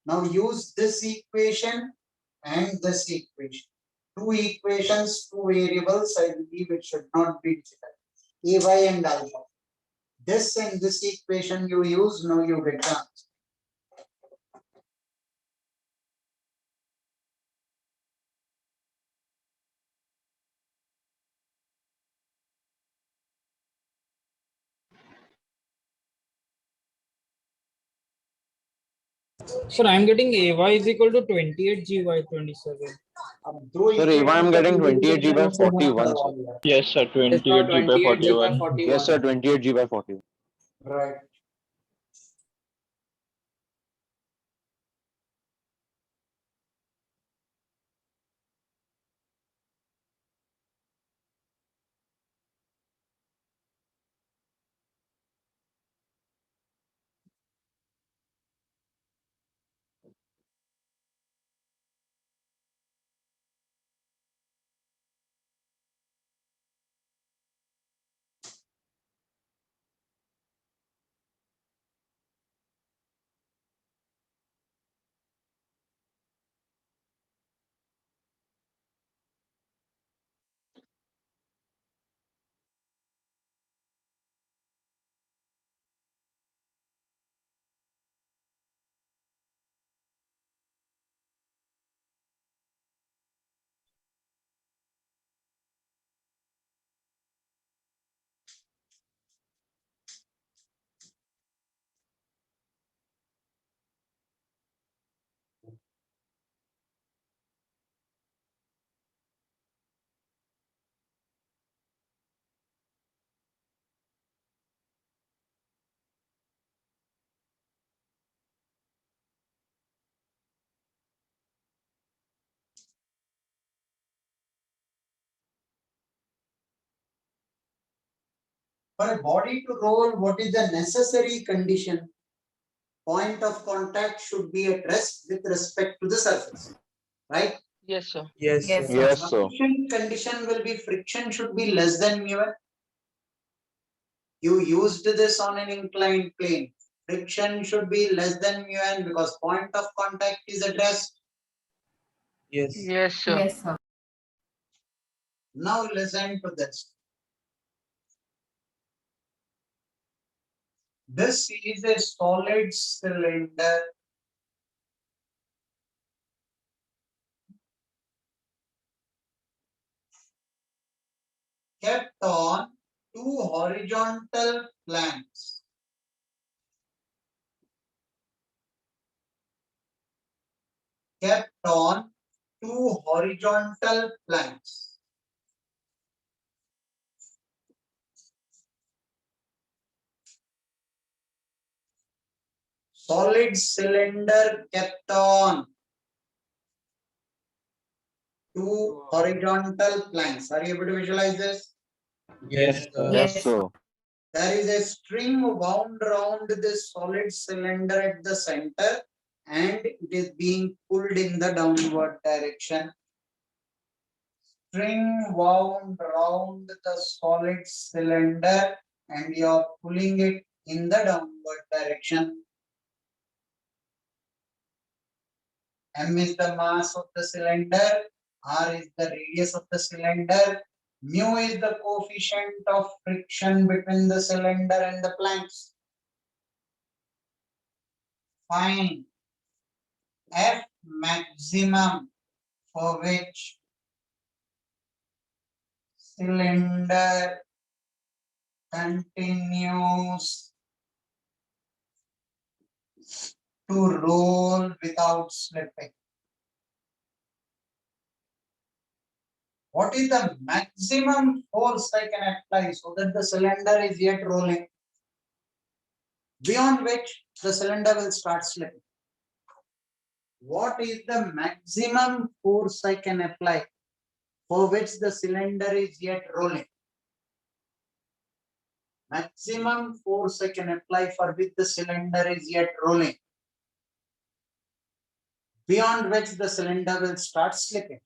Now use this equation and this equation. Two equations, two variables. I believe it should not be difficult. Ay and alpha. This and this equation you use, now you get the answer. So I'm getting AY is equal to 28 GY 27. Sir, ay I'm getting 28g by 41, sir. Yes, sir. 28G by 41. Yes, sir, 28g by 41. Right. For a body to roll, what is the necessary condition? Point of contact should be at rest with respect to the surface, right? Yes, sir. Yes, sir. Yes, sir. Sufficient condition will be friction should be less than mu1. You used this on an inclined plane. Friction should be less than mu1 because point of contact is at rest. Yes. Yes, sir. Yes, sir. Now listen to this. This is a solid cylinder kept on two horizontal planks. Kept on two horizontal planks. solid cylinder kept on two horizontal planks. Are you able to visualize this? Yes, sir. Yes, sir. There is a string wound around this solid cylinder at the center and it is being pulled in the downward direction. String wound around the solid cylinder and you are pulling it in the downward direction. M is the mass of the cylinder, R is the radius of the cylinder, mu is the coefficient of friction between the cylinder and the planks. Find F maximum for which cylinder continues to roll without slipping. What is the maximum force I can apply so that the cylinder is yet rolling, beyond which the cylinder will start slipping? What is the maximum force I can apply for which the cylinder is yet rolling? Maximum force I can apply for which the cylinder is yet rolling, beyond which the cylinder will start slipping.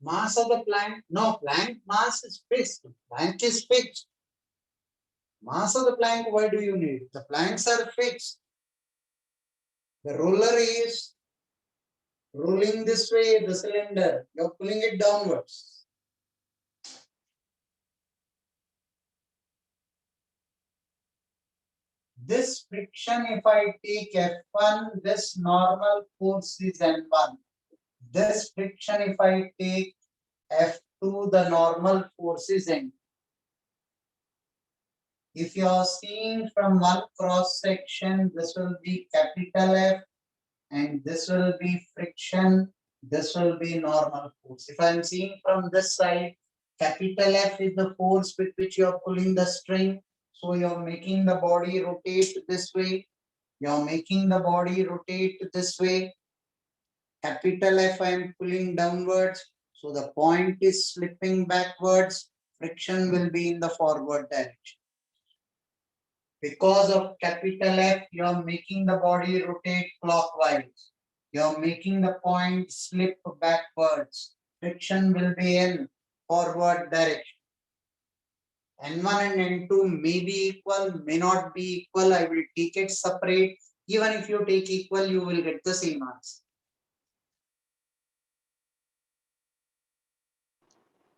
Mass of the plank, no, plank mass is fixed. Plank is fixed. Mass of the plank, why do you need? The planks are fixed. The roller is rolling this way, the cylinder, you're pulling it downwards. This friction, if I take F1, this normal force is N1. This friction, if I take F2, the normal force is N2. If you are seeing from one cross section, this will be capital F, and this will be friction, this will be normal force. If I am seeing from this side, capital F is the force with which you are pulling the string. So you are making the body rotate this way. You are making the body rotate this way. Capital F I am pulling downwards. So the point is slipping backwards. Friction will be in the forward direction. Because of capital F, you are making the body rotate clockwise. You are making the point slip backwards. Friction will be in forward direction. N1 and N2 may be equal, may not be equal. I will take it separate. Even if you take equal, you will get the same answer.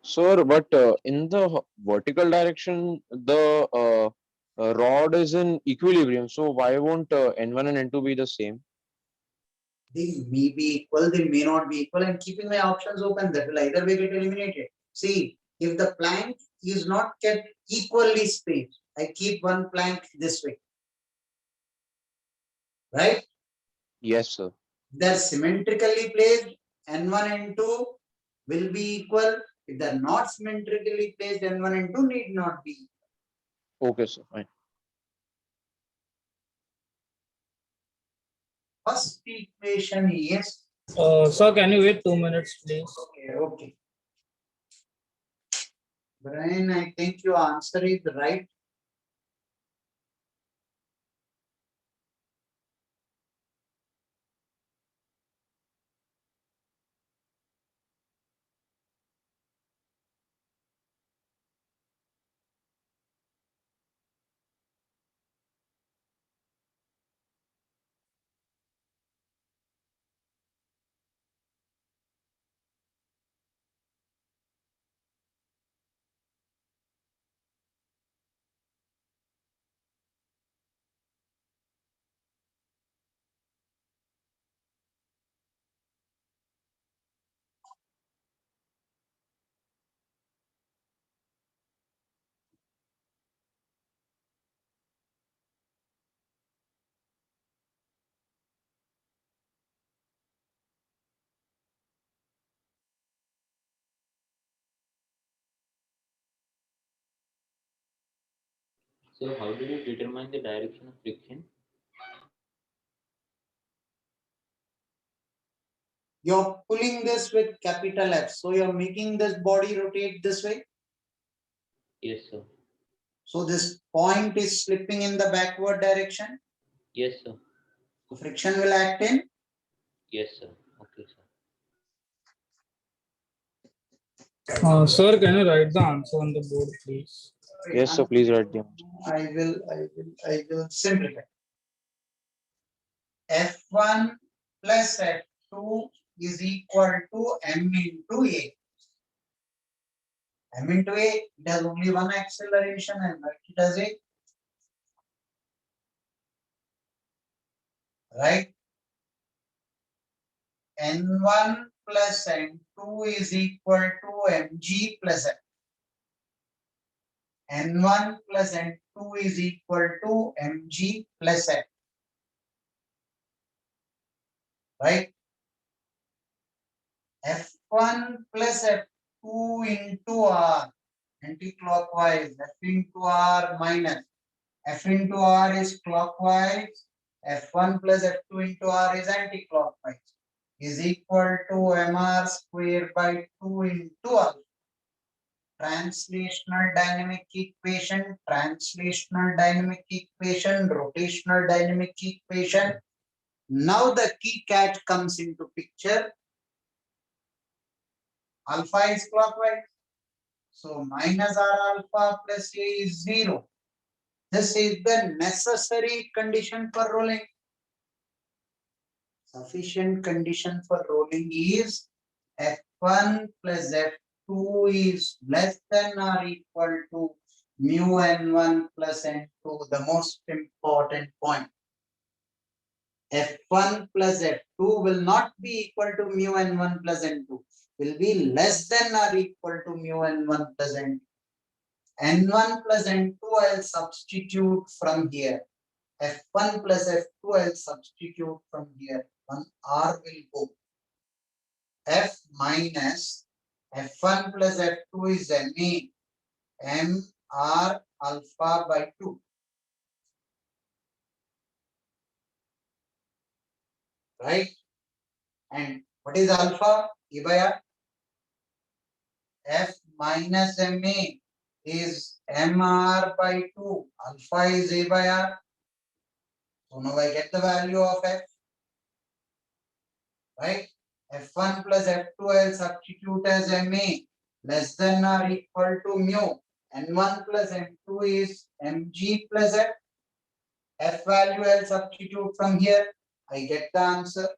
Sir, but in the vertical direction, the rod is in equilibrium. So why won't N1 and N2 be the same? They may be equal, they may not be equal. I'm keeping my options open. That will either way get eliminated. See, if the plank is not kept equally spaced, I keep one plank this way. Right? Yes, sir. They're symmetrically placed, N1 N2 will be equal. If they're not symmetrically placed, N1 N2 need not be equal. Okay, sir. Fine. First equation is. Sir, can you wait 2 minutes, please? Okay. Brian, I think your answer is right. So how do you determine the direction of friction? You're pulling this with capital F. So you're making this body rotate this way. Yes, sir. So this point is slipping in the backward direction. Yes, sir. So friction will act in. Yes, sir. Okay, Sir, sir. can you write the answer on the board, please? Yes, sir. Please write the I answer. will simplify. F1 plus F2 is equal to M into A. M into A, it has only one acceleration and it does it. Right? N1 plus N2 is equal to Mg plus F. N1 plus N2 is equal to Mg plus F. Right? F1 plus F2 into R, anti-clockwise, F into R minus, F into R is clockwise, F1 plus F2 into R is anti-clockwise, is equal to Mr square by 2 into alpha. Translational dynamic equation, rotational dynamic equation. Now the key catch comes into picture. Alpha is clockwise. So minus R alpha plus A is 0. This is the necessary condition for rolling. Sufficient condition for rolling is F1 plus F2 is less than or equal to mu N1 plus N2, the most important point. F1 plus F2 will not be equal to mu N1 plus N2, will be less than or equal to mu N1 plus N2. N1 plus N2 I'll substitute from here. F1 plus F2 I'll substitute from here. One R will go. F minus F1 plus F2 is MA, M R alpha by 2. Right? And what is alpha? E by R. F minus MA is MR by 2. Alpha is A by R. So now I get the value of F. Right? F1 plus F2 I'll substitute as MA less than or equal to mu. N1 plus N2 is Mg plus F. F value I'll substitute from here. I get the answer.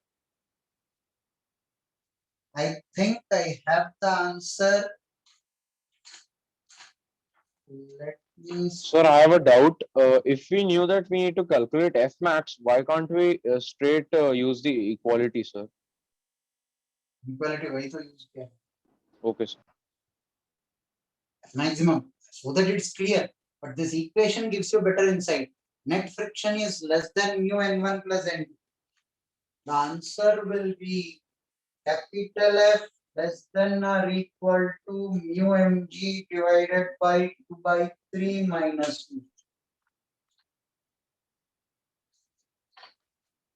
I think I have the answer. Let me see. Sir, I have a doubt. If we knew that we need to calculate F max, why can't we straight use the equality, sir? Equality why to use here? Okay, sir. Maximum, so that it's clear. But this equation gives you better insight. Net friction is less than mu N1 plus N2. The answer will be capital F less than or equal to mu Mg divided by 2 by 3 minus 2.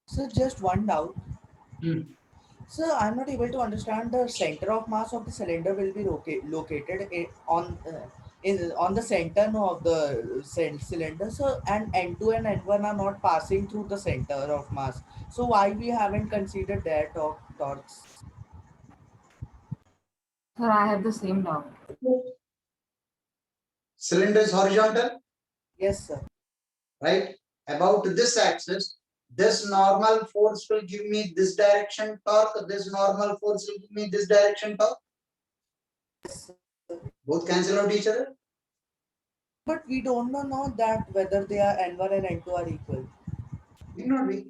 So just one doubt. So I'm not able to understand the center of mass of the cylinder will be located on the center of the cylinder. So and N2 and N1 are not passing through the center of mass. So why we haven't considered their torques? Sir, I have the same doubt. Cylinder is horizontal. Yes, sir. Right? About this axis, this normal force will give me this direction torque. This normal force will give me this direction torque. Yes, both cancel out each other. But we don't know that whether they are N1 and N2 are equal. Need not be.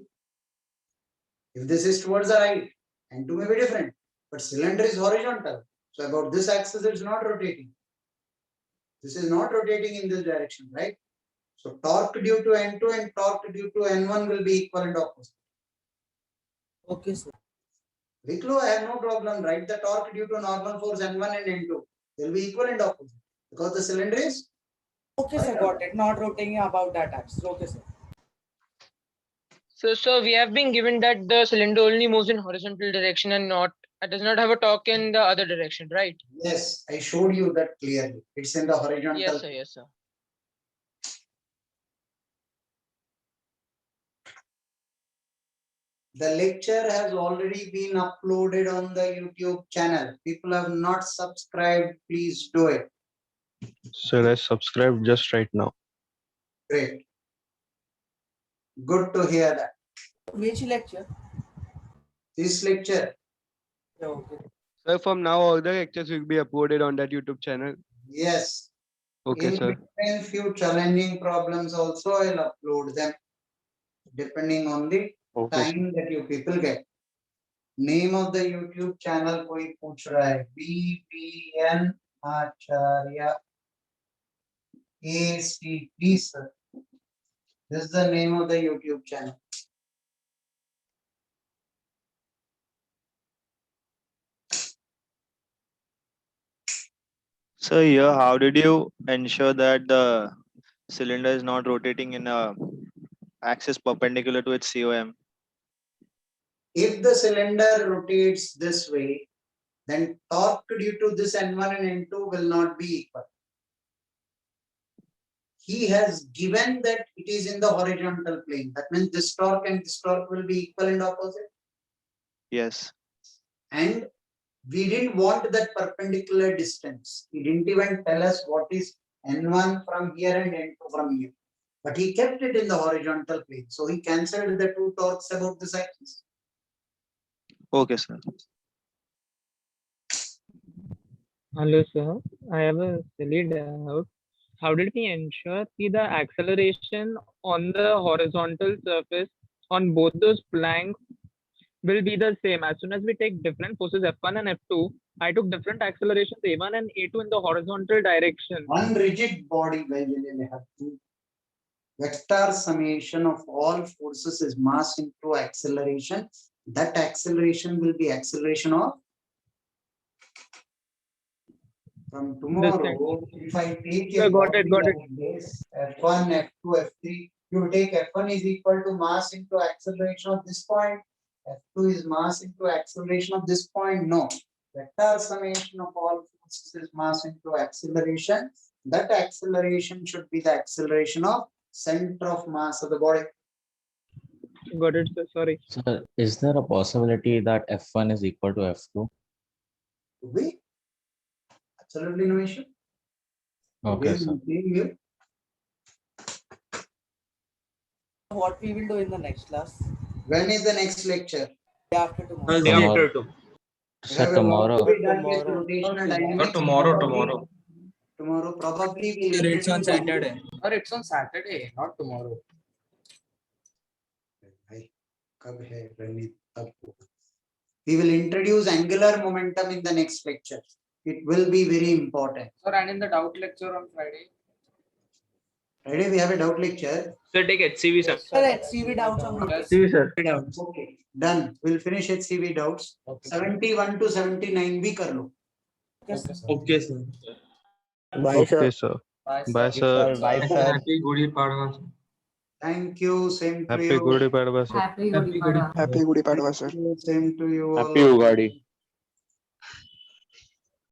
If this is towards the right, N2 may be different. But cylinder is horizontal. So about this axis it's not rotating. This is not rotating in this direction, right? So torque due to N2 and torque due to N1 will be equal and opposite. Okay, sir. Viklo, I have no problem. Write the torque due to normal force N1 and N2. They will be equal and opposite. Because the cylinder is. Okay, sir, got it. Not rotating about that axis. Okay, sir. So we have been given that the cylinder only moves in horizontal direction and it does not have a torque in the other direction, right? Yes, I showed you that clearly. It's in the horizontal. Yes, sir. Yes, sir. The lecture has already been uploaded on the YouTube channel. People have not subscribed. Please do it. Sir, I subscribed just right now. Great. Good to hear that. Which lecture? This lecture. Okay. Sir, from now all the lectures will be uploaded on that YouTube channel. Yes. Okay, in sir. between few challenging problems also I'll upload them depending on the time that you people get. Name of the YouTube channel koi puch raha hai. BPN Acharya ACT, sir. This is the name of the YouTube channel. So here, how did you ensure that the cylinder is not rotating in a axis perpendicular to its COM? If the cylinder rotates this way, then torque due to this N1 and N2 will not be equal. He has given that it is in the horizontal plane. That means this torque and this torque will be equal and opposite. Yes. And we didn't want that perpendicular distance. He didn't even tell us what is N1 from here and N2 from here. But he kept it in the horizontal plane. So he cancelled the two torques about this axis. Okay, sir. Hello, sir. I have a silly doubt. How did we ensure the acceleration on the horizontal surface on both those planks will be the same? As soon as we take different forces F1 and F2, I took different accelerations A1 and A2 in the horizontal direction. One rigid body will have to vector summation of all forces is mass into acceleration. That acceleration will be acceleration of from tomorrow. If I take a got it. This, F1, F2, F3, you take F1 is equal to mass into acceleration of this point. F2 is mass into acceleration of this point. No, vector summation of all forces is mass into acceleration. That acceleration should be the acceleration of center of mass of the body. Got it, sir. Sorry. Sir, is there a possibility that F1 is equal to F2? We absolutely no issue. Okay, sir. What we will do in the next class? When is the next lecture? Day after tomorrow. Day after two. Sir, tomorrow. Not tomorrow. Tomorrow probably we'll It's on Saturday. Or it's on Saturday, not tomorrow. कब है रणनीत तब होगा. We will introduce angular momentum in the next lecture. It will be very important. Sir, and in the doubt lecture on Friday. Friday we have a doubt lecture. Sir, take HCV, sir. Sir, HCV doubts on HCV, sir. Okay, done. We'll finish HCV doubts. 71 to 79 भी कर लो. Okay, sir. Bye, sir. Bye, sir. Bye, sir. Happy Gudi Padwa, sir. Thank you. Same to Happy you. Gudi Padwa, sir. Happy Gudi Padwa. Happy Gudi Padwa, sir. Same to you. Happy all. Ugadi.